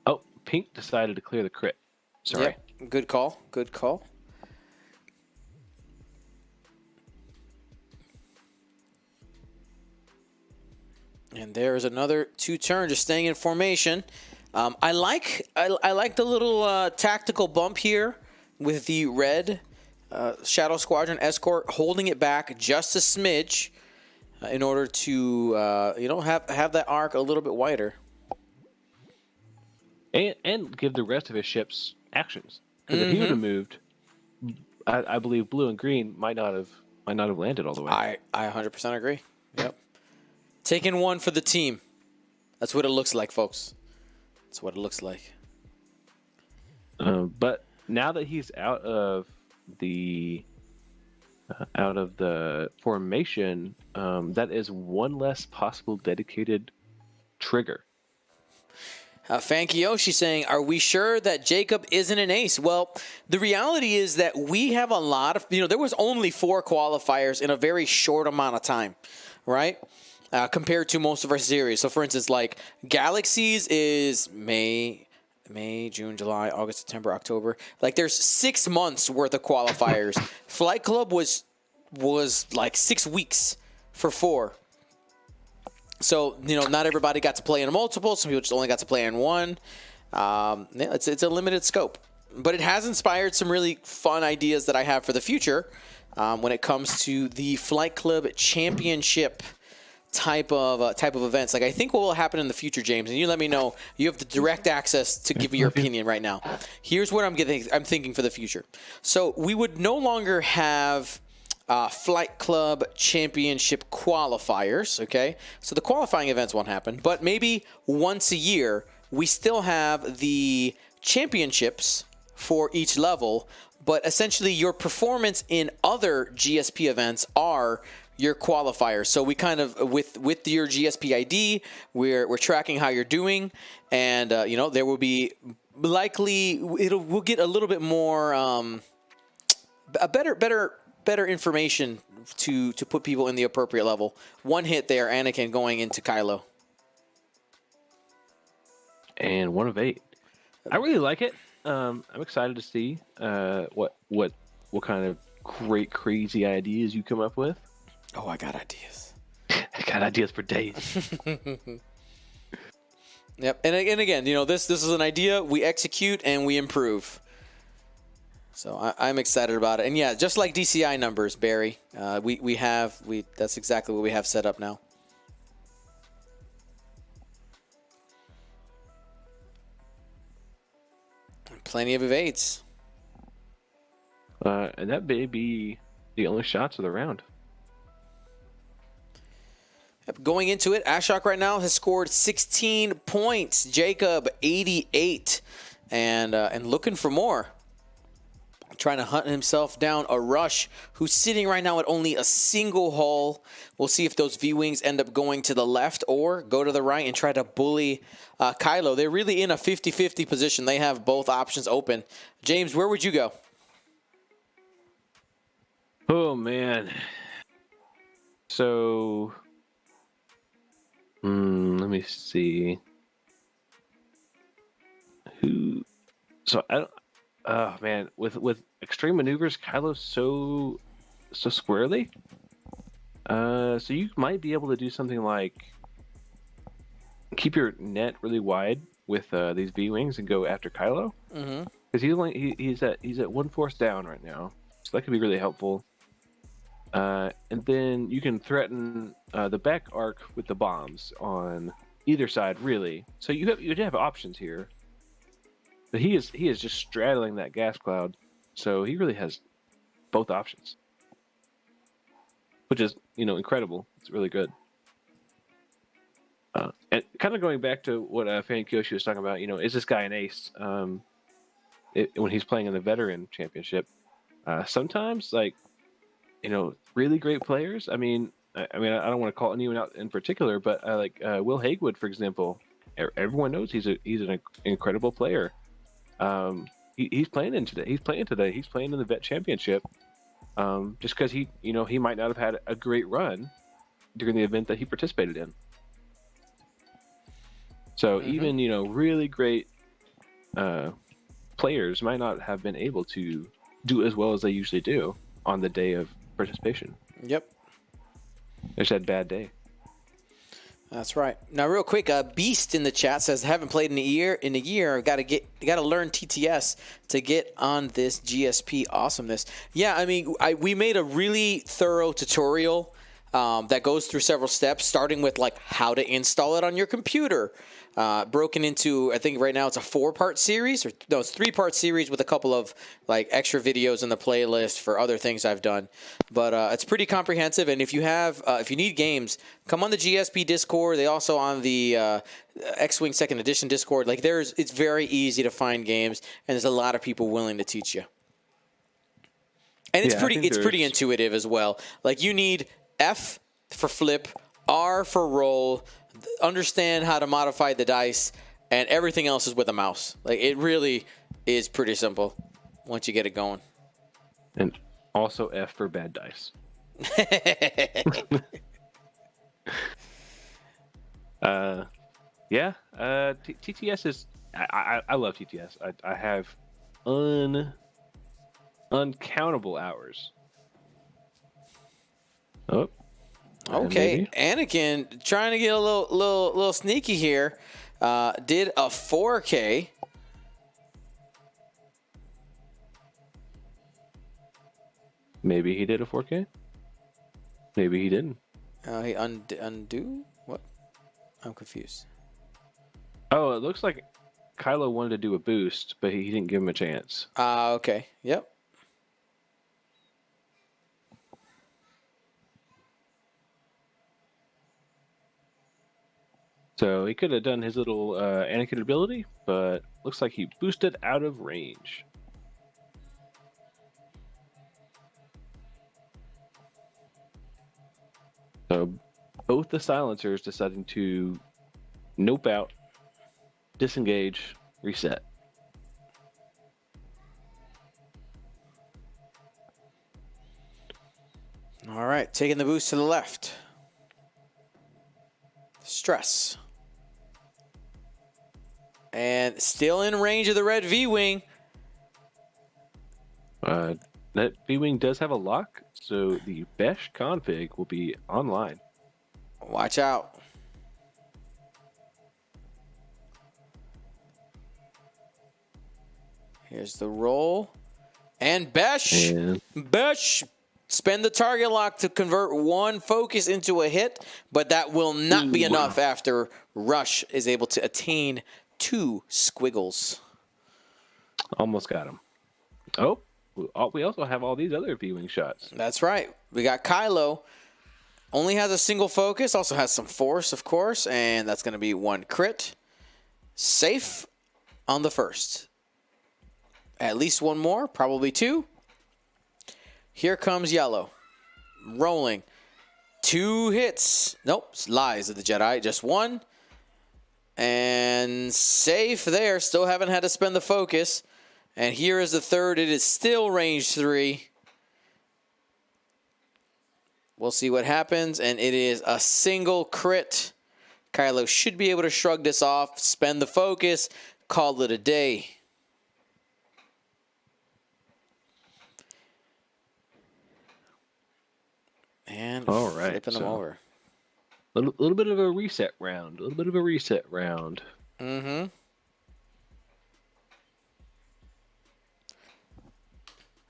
Oh, Pink decided to clear the crit. Sorry. Yep. Good call. Good call. And there's another 2-turn, just staying in formation. I like the little tactical bump here with the red Shadow Squadron escort holding it back just a smidge in order to have that arc a little bit wider. And give the rest of his ships actions. Because if he would have moved, I believe blue and green might not have landed all the way. I 100% agree. Yep. Taking one for the team. That's what it looks like, folks. That's what it looks like. But now that he's out of the formation, that is one less possible dedicated trigger. Fankiyoshi saying, are we sure that Jacob isn't an ace? Well, the reality is that we have a lot of, there was only 4 qualifiers in a very short amount of time, right? Compared to most of our series. So, for instance, like Galaxies is May, June, July, August, September, October. Like there's 6 months worth of qualifiers. Flight Club was like 6 weeks for 4. So, not everybody got to play in a multiple. Some people just only got to play in one. It's a limited scope. But it has inspired some really fun ideas that I have for the future when it comes to the Flight Club Championship type of events. Like I think what will happen in the future, James, and you let me know. You have the direct access to give me your opinion right now. Here's what I'm thinking for the future. So we would no longer have Flight Club Championship qualifiers, okay? So the qualifying events won't happen, but maybe once a year we still have the championships for each level, but essentially your performance in other GSP events are your qualifiers. So we kind of with your GSP ID, we're tracking how you're doing, and there will be likely we'll get a little bit more a better information to put people in the appropriate level. One hit there, Anakin going into Kylo. And 1 of 8. I really like it. I'm excited to see what kind of great crazy ideas you come up with. Oh, I got ideas. I got ideas for days. Yep. And again, this is an idea. We execute and we improve. So I'm excited about it. And yeah, just like DCI numbers, Barry, that's exactly what we have set up now. Plenty of evades. And that may be the only shots of the round. Going into it, Ashok right now has scored 16 points. Jacob 88, and looking for more. Trying to hunt himself down a Rush who's sitting right now at only a single hull. We'll see if those V-Wings end up going to the left or go to the right and try to bully Kylo. They're really in a 50-50 position. They have both options open. James, where would you go? Oh, man. So, let me see. So, I don't... Oh man, with extreme maneuvers, Kylo's so squirrely. So you might be able to do something like keep your net really wide with these V-Wings and go after Kylo. Because he's at 1 force down right now, so that could be really helpful. And then you can threaten the back arc with the bombs on either side, really. So you have options here. But he is just straddling that gas cloud, so he really has both options, which is incredible. It's really good. And kind of going back to what Fan Kyoshi was talking about, is this guy an ace? When he's playing in the veteran championship, sometimes really great players. I mean, I mean, I don't want to call anyone out in particular, but I like Will Hagewood, for example. Everyone knows he's an incredible player. He's playing today. He's playing in the Vet Championship. Just because he might not have had a great run during the event that he participated in. So even really great players might not have been able to do as well as they usually do on the day of participation. Yep. They just had a bad day. That's right. Now, real quick, Beast in the chat says, "Haven't played in a year. Got to learn TTS to get on this GSP awesomeness." Yeah, I mean, we made a really thorough tutorial that goes through several steps, starting with like how to install it on your computer. Broken into, I think right now it's a 4-part series, it's 3-part series with a couple of like extra videos in the playlist for other things I've done. But it's pretty comprehensive. And if you need games, come on the GSP Discord. They also on the X-Wing 2nd Edition Discord. Like it's very easy to find games, and there's a lot of people willing to teach you. And it's pretty intuitive as well. Like you need F for flip, R for roll, understand how to modify the dice, and everything else is with a mouse. Like it really is pretty simple once you get it going. And also F for bad dice. TTS is I love TTS. I have uncountable hours. Oh. Okay, Anakin trying to get a little sneaky here. Did a 4K. Maybe he did a 4K. Maybe he didn't. He undo? What? I'm confused. Oh, it looks like Kylo wanted to do a boost, but he didn't give him a chance. Okay. Yep. So he could have done his little Anakin ability, but looks like he boosted out of range. So both the silencers deciding to nope out, disengage, reset. All right, taking the boost to the left. Stress. And still in range of the red V-Wing. That V-Wing does have a lock, so the Besh config will be online. Watch out. Here's the roll. And Besh. Besh. Spend the target lock to convert one focus into a hit, but that will not be enough after Rush is able to attain 2 squiggles. Almost got him. Oh, we also have all these other V-Wing shots. That's right. We got Kylo. Only has a single focus, also has some force, of course, and that's going to be 1 crit. Safe on the first. At least 1 more, probably 2. Here comes Yellow. Rolling. 2 hits. Nope. Lies of the Jedi. Just 1. And safe there. Still haven't had to spend the focus. And here is the third. It is still range 3. We'll see what happens. And it is a single crit. Kylo should be able to shrug this off. Spend the focus. Call it a day. And all right, flipping them over. A little bit of a reset round. Mm-hmm.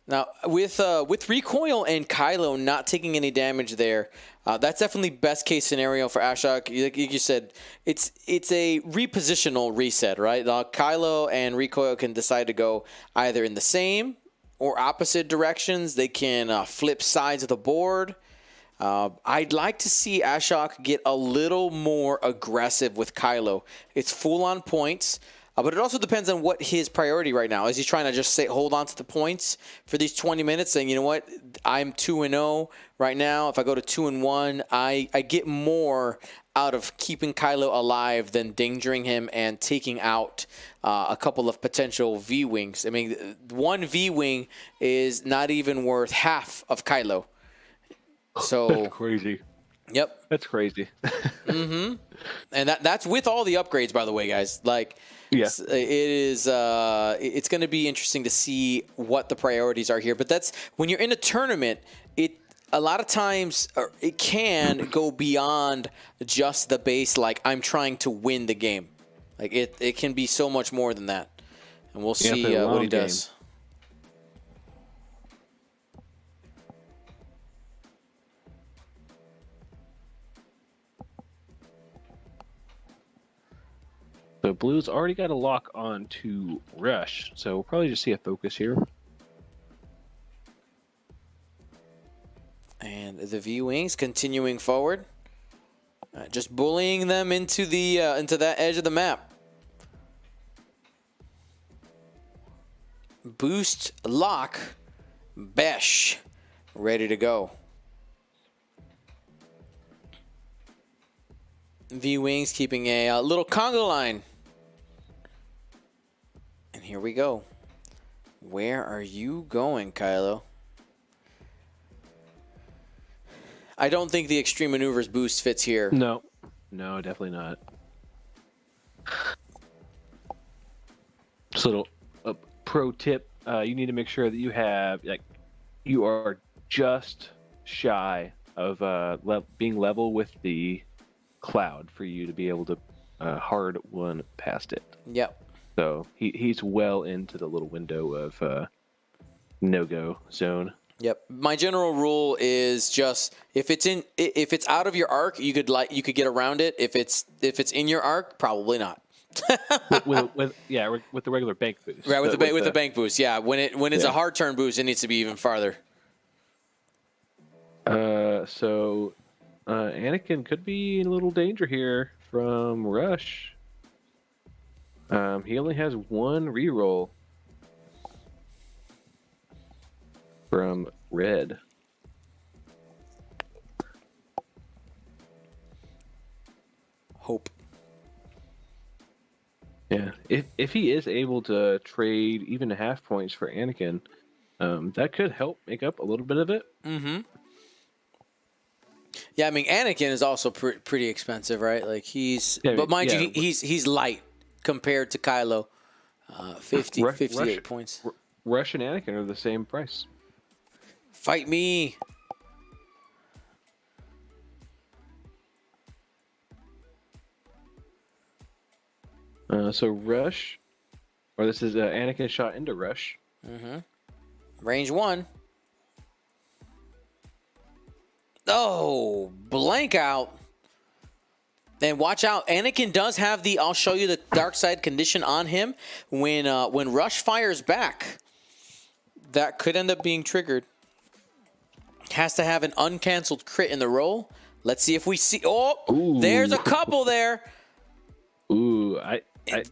Now, with Recoil and Kylo not taking any damage there, that's definitely best case scenario for Ashok. Like you said, it's a repositional reset, right? Kylo and Recoil can decide to go either in the same or opposite directions. They can flip sides of the board. I'd like to see Ashok get a little more aggressive with Kylo. It's full on points. But it also depends on what his priority right now is. He trying to just hold on to the points for these 20 minutes, saying, you know what, I'm 2-0 right now. If I go to 2-1, I get more out of keeping Kylo alive than endangering him and taking out a couple of potential V-Wings. I mean, one V-Wing is not even worth half of Kylo. So That's crazy. Yep. That's crazy. And that's with all the upgrades, by the way, guys. Like, Yeah. it is. It's going to be interesting to see what the priorities are here. But that's when you're in a tournament. A lot of times it can go beyond just the base. Like, I'm trying to win the game. Like it can be so much more than that. And we'll see what he does. So Blue's already got a lock on to Rush, so we'll probably just see a focus here. And the V-Wings continuing forward, just bullying them into that edge of the map. Boost lock, Besh, ready to go. V-Wings keeping a little conga line. And here we go. Where are you going, Kylo? I don't think the Extreme Maneuvers boost fits here. No, definitely not. Just a little pro tip: you need to make sure that you are just shy of being level with the cloud for you to be able to hard one past it. Yep. So he's well into the little window of no-go zone. Yep. My general rule is just if it's out of your arc, you could get around it. If it's in your arc, probably not. with the regular bank boost. Right, with the bank boost. Yeah, when it's a hard turn boost, it needs to be even farther. So Anakin could be in a little danger here from Rush. He only has one reroll from Red. Hope. Yeah, if he is able to trade even a half points for Anakin, that could help make up a little bit of it. Mm-hmm. Yeah, I mean, Anakin is also pretty expensive, right? Like but mind you, he's light compared to Kylo. 58 points. Rush and Anakin are the same price. Fight me. So Rush, or this is Anakin shot into Rush. Mm-hmm. Range 1. Oh, blank out. And watch out. Anakin does have the I'll show you the dark side condition on him. When Rush fires back, that could end up being triggered. Has to have an uncanceled crit in the roll. Let's see if we see. Oh, ooh. There's a couple there. Ooh, I think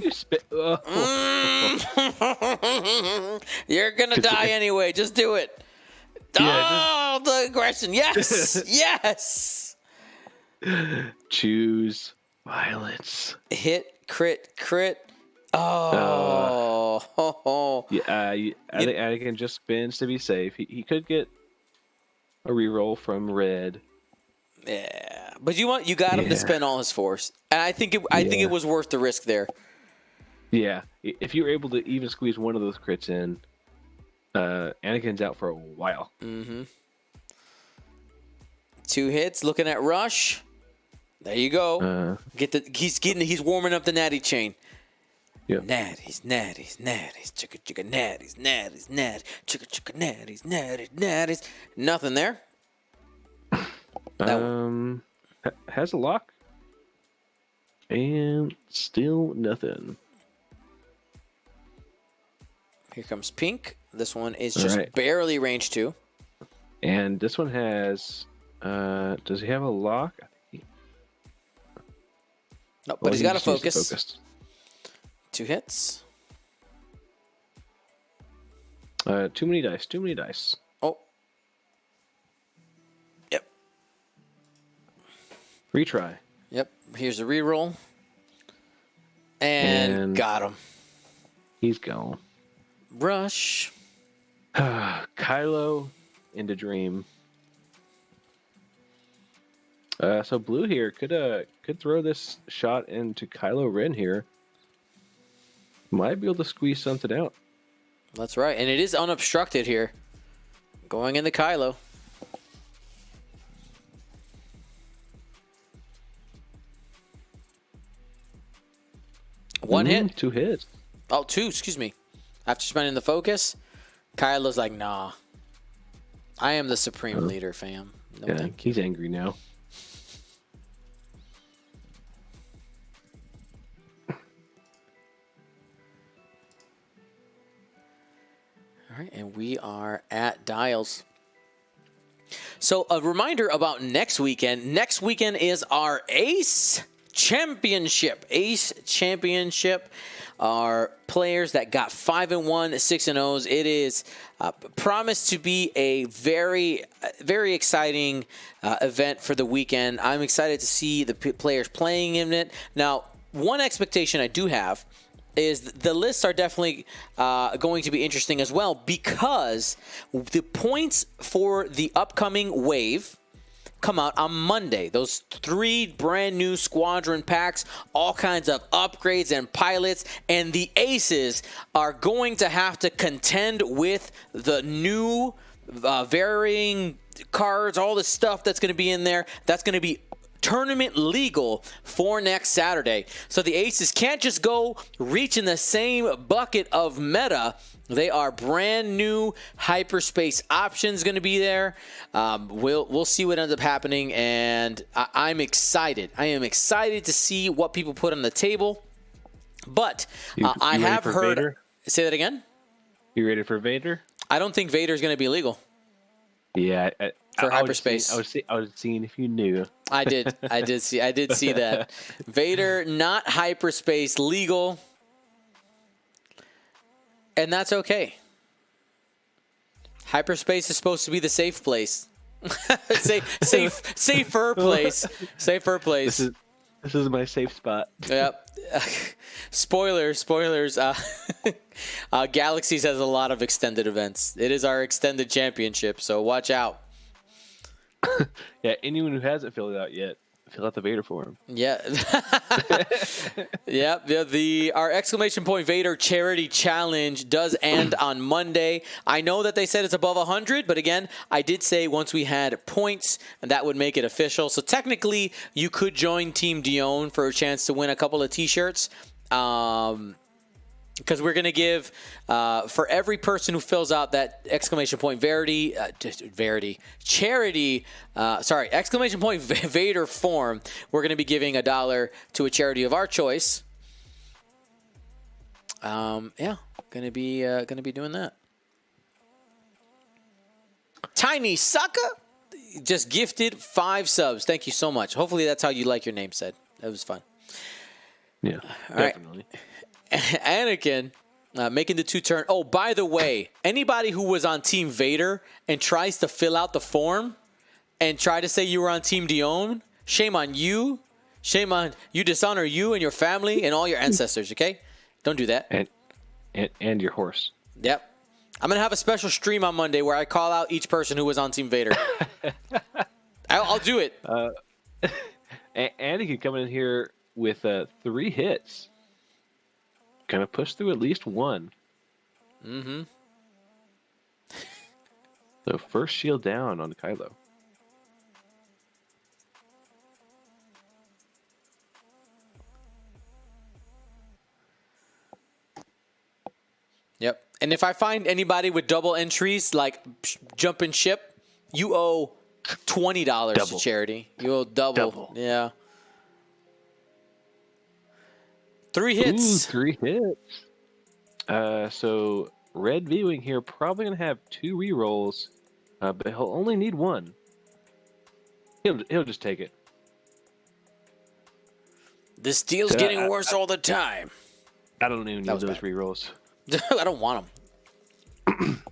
you spit. You're gonna die anyway. Just do it. Yeah, the aggression. Yes, yes. Choose violence. Hit, crit. Oh. Yeah, I think Anakin just spins to be safe. He could get a reroll from Red. Yeah, but you got him to spend all his force, and I think it was worth the risk there. Yeah, if you were able to even squeeze one of those crits in, Anakin's out for a while. Mm-hmm. 2 hits. Looking at Rush. There you go. He's warming up the natty chain. Yeah. Natties, chicka chicka natties, chicka chicka natties. Nothing there. Has a lock. And still nothing. Here comes Pink. This one is just barely range 2. And this one has does he have a lock? No, but he's got to just needs to focus. 2 hits. Too many dice. Too many dice. Oh. Yep. Retry. Yep. Here's a reroll. And got him. He's gone. Rush. Kylo into Dream. So blue here could throw this shot into Kylo Ren here. Might be able to squeeze something out. That's right. And it is unobstructed here. Going into Kylo. One hit. 2 hits. Oh, 2, excuse me. After spending the focus, Kylo's like, nah. I am the supreme leader, fam. No, Yeah, thank you. he's angry now. All right, and we are at Dials. So a reminder about next weekend. Next weekend is our Ace Championship. Ace Championship are players that got 5-1, 6-0s. It is promised to be a very, very exciting event for the weekend. I'm excited to see the players playing in it. Now, one expectation I do have is the lists are definitely going to be interesting as well, because the points for the upcoming wave come out on Monday. Those 3 brand new Squadron packs, all kinds of upgrades and pilots, and the aces are going to have to contend with the new varying cards, all the stuff that's going to be in there. That's going to be tournament legal for next Saturday. So the aces can't just go reach in the same bucket of meta. They are brand new hyperspace options going to be there. We'll see what ends up happening, and I'm excited. I am excited to see what people put on the table. But I have heard. Vader? Say that again. You ready for Vader? I don't think Vader's going to be legal. Yeah, for hyperspace. I was seeing if you knew. I did see that. Vader, not hyperspace legal. And that's okay. Hyperspace is supposed to be the safe place. Safer place. Safer place. This is my safe spot. Yep. Spoilers. Galaxies has a lot of extended events. It is our extended championship, so watch out. Yeah, anyone who hasn't filled it out yet, fill out the Vader form. Yeah. Yep. Our exclamation point Vader charity challenge does end on Monday. I know that they said it's above 100, but again, I did say once we had points, and that would make it official. So technically, you could join Team Dion for a chance to win a couple of T-shirts. Because we're going to give, for every person who fills out that exclamation point exclamation point Vader form, we're going to be giving $1 to a charity of our choice. Going to be doing that. Tiny Sucker just gifted 5 subs. Thank you so much. Hopefully that's how you like your name said. That was fun. Yeah, all definitely. Right. Anakin making the 2-turn. Oh, by the way, anybody who was on Team Vader and tries to fill out the form and try to say you were on Team Dion, shame on you. Shame on you. Dishonor you and your family and all your ancestors, okay? Don't do that. And your horse. Yep. I'm going to have a special stream on Monday where I call out each person who was on Team Vader. I'll do it. Anakin coming in here with 3 hits. Gonna push through at least 1. Mm-hmm. So first shield down on Kylo. Yep. And if I find anybody with double entries, like jumping ship, you owe $20 to charity. You owe double. Yeah. 3 hits. Ooh, 3 hits. So red viewing here probably gonna have 2 rerolls, but he'll only need 1. He'll just take it. This deal's So getting worse all the time. I don't even need was those bad. rerolls. I don't want them.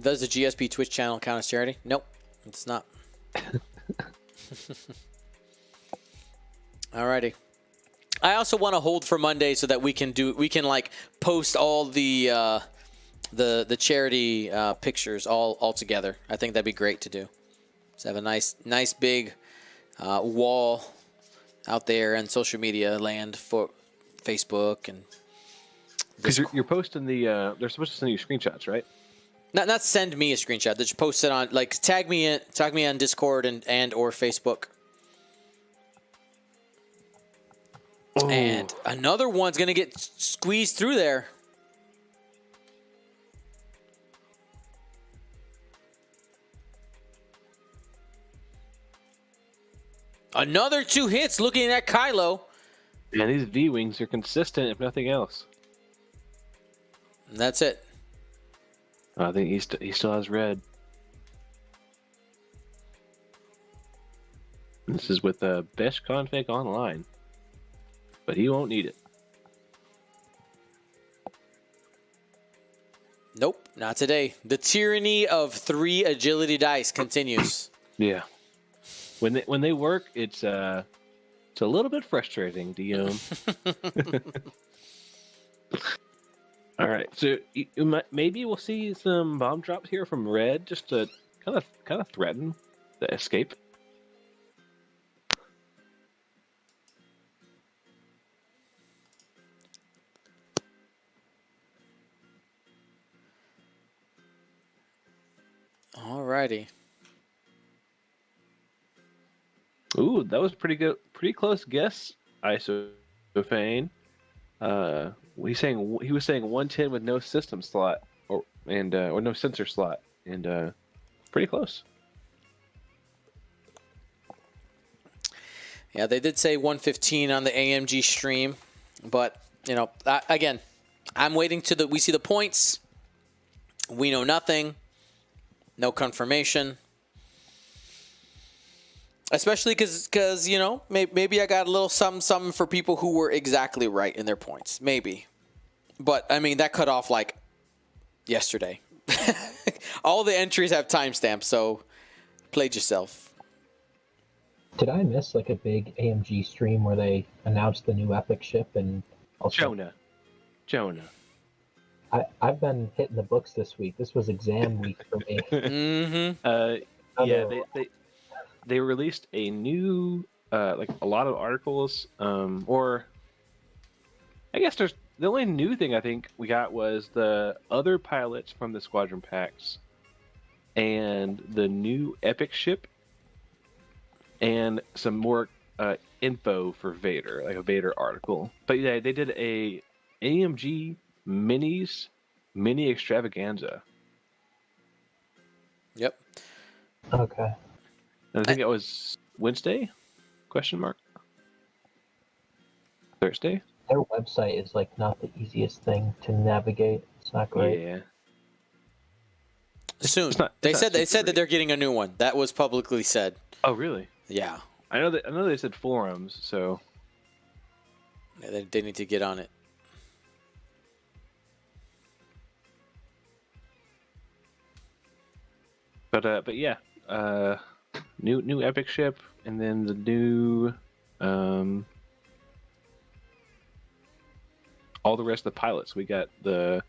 Does the GSP Twitch channel count as charity? Nope, it's not. Alrighty. I also want to hold for Monday so that we can like post all the charity pictures all together. I think that'd be great to do. So have a nice big wall out there in social media land for Facebook and. Because you're posting the they're supposed to send you screenshots, right? Not send me a screenshot. They just post it on, like, tag me on Discord and or Facebook. Oh. And another one's gonna get squeezed through there. Another 2 hits. Looking at Kylo. And these V-wings are consistent, if nothing else. And that's it. I think he still has red. This is with the best config online, but he won't need it. Nope, not today. The tyranny of 3 agility dice continues. Yeah, when they work, it's a little bit frustrating, DM. All right, so maybe we'll see some bomb drops here from red, just to kind of threaten the escape. Alrighty. Ooh, that was pretty good, pretty close guess, Isofane. He was saying 110 with no system slot or no sensor slot, and pretty close. Yeah, they did say 115 on the AMG stream, but again, I'm waiting to we see the points. We know nothing, no confirmation. Especially because maybe I got a little something for people who were exactly right in their points, maybe. But I mean that cut off like yesterday. All the entries have timestamps, so played yourself. Did I miss like a big AMG stream where they announced the new Epic ship and also Jonah? I've been hitting the books this week. This was exam week for me. Mm-hmm. Yeah, they released a new like a lot of articles, or I guess there's the only new thing I think we got was the other pilots from the Squadron packs and the new Epic ship and some more info for Vader, like a Vader article. But yeah, they did a AMG minis mini extravaganza. Yep. Okay. And I think it was Wednesday? Question mark. Thursday? Their website is like not the easiest thing to navigate. It's not great. Yeah. Soon. They said that they're getting a new one. That was publicly said. Oh, really? Yeah. I know they said forums, so Yeah, they need to get on it. But yeah, new Epic ship, and then the new all the rest of the pilots. We got the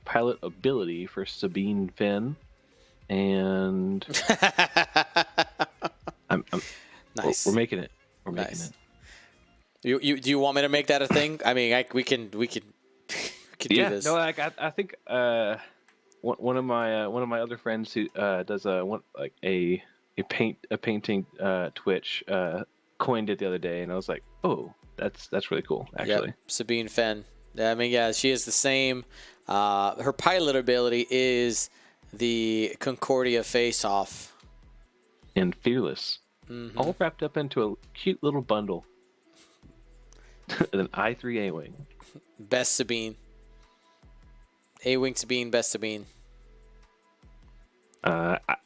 pilot ability for Sabine Fenn, and Nice. We're making it. We're making Nice. it. You do you want me to make that a thing? I mean, we can do this. No, like I think one of my other friends who does a painting Twitch coined it the other day, and I was like, oh, that's really cool, actually. Yep. Sabine Fenn. I mean, yeah, she is the same. Her pilot ability is the Concordia face-off. And fearless. Mm-hmm. All wrapped up into a cute little bundle. An I3 A-Wing. Best Sabine. A-Wing Sabine, best Sabine. I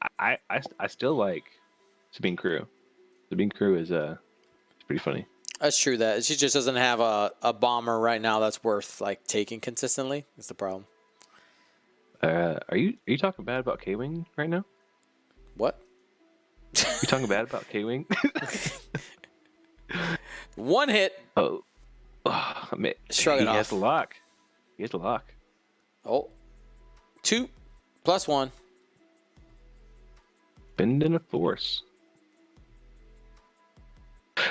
still like Sabine Crew. Sabine Crew is It's pretty funny. That's true. That she just doesn't have a bomber right now that's worth like taking consistently. That's the problem. Are you talking bad about K-Wing right now? What? You talking bad about K-Wing? One hit. Oh man. Shrug it He off. has the lock. He has the lock. Oh. 2 + 1. Bending a force.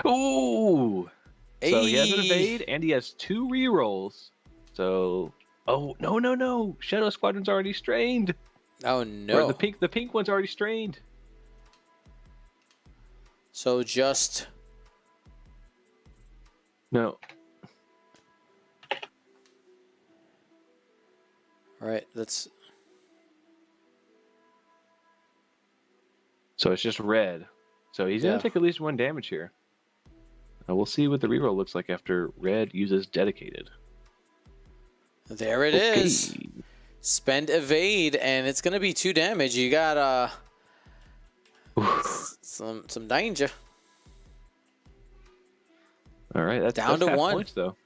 Ooh. So he has an evade and he has 2 rerolls. So, oh no! Shadow Squadron's already strained. Oh no! Or the pink one's already strained. So just No. all right. Let's. So it's just red. So he's gonna take at least 1 damage here. We'll see what the reroll looks like after red uses dedicated. There it is. Spend evade, and it's gonna be 2 damage. You got some danger. All right, that's down to half 1 points though.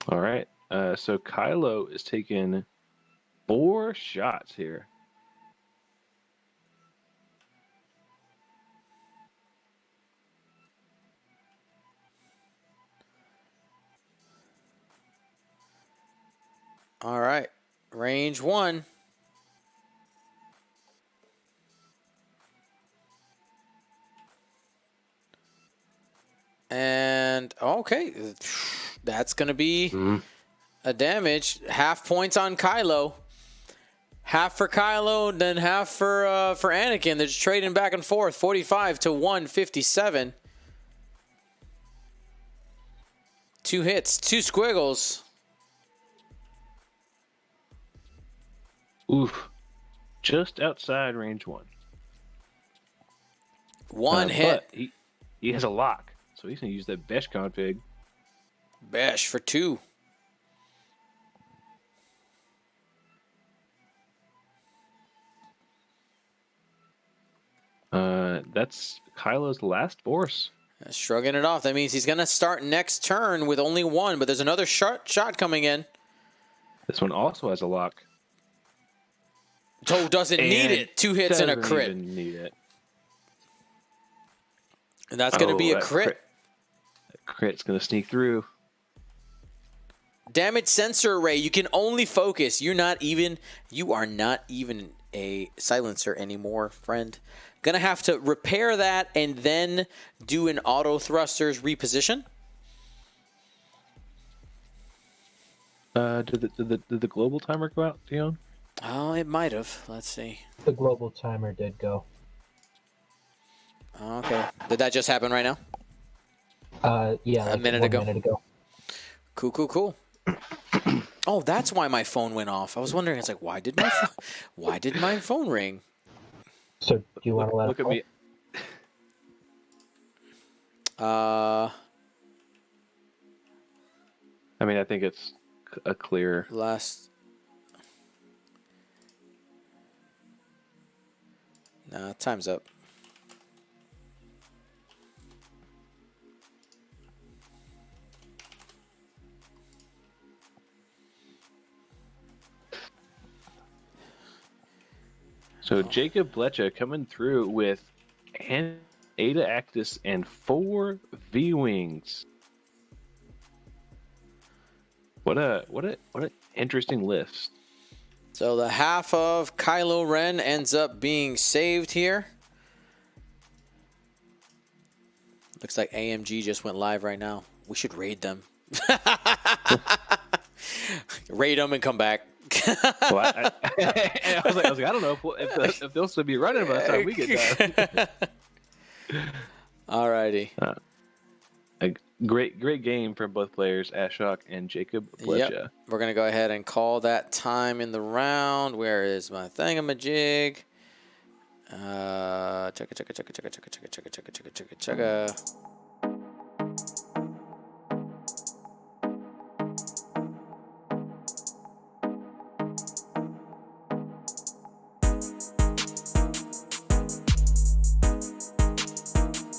All right, so Kylo is taking 4 shots here. All right, range 1. And okay, that's gonna be a damage. Half points on Kylo. Half for Kylo, then half for Anakin. They're just trading back and forth. 45 to 157. 2 hits, 2 squiggles. Oof. Just outside range 1. 1 hit. But he has a lock, so he's going to use that Besh config. Besh for 2. That's Kylo's last force. Shrugging it off. That means he's going to start next turn with only 1, but there's another shot coming in. This one also has a lock. So doesn't need it. 2 hits and a crit. Doesn't even need it. And that's going to be a crit. That crit's going to sneak through. Damage sensor array. You can only focus. You are not even a silencer anymore, friend. Gonna have to repair that and then do an auto thrusters reposition. Did the global timer go out, Dion? Oh, it might have. Let's see. The global timer did go. Okay. Did that just happen right now? Yeah, like a minute 1 ago. minute ago. Cool. Oh, that's why my phone went off. I was wondering. It's like, why did my phone ring? So, do you want to let look it at me? I mean, I think it's a clear. Last. Nah, time's up. So Jacob Blecha coming through with Ada Actus and 4 V-Wings. What a interesting list. So the half of Kylo Ren ends up being saved here. Looks like AMG just went live right now. We should raid them. Raid them and come back. Well, I was like, I don't know if they'll still be running by the time we get done. Alrighty. A great game from both players, Ashok and Jacob Blecha. Yep. We're gonna go ahead and call that time in the round. Where is my thingamajig? Chugga.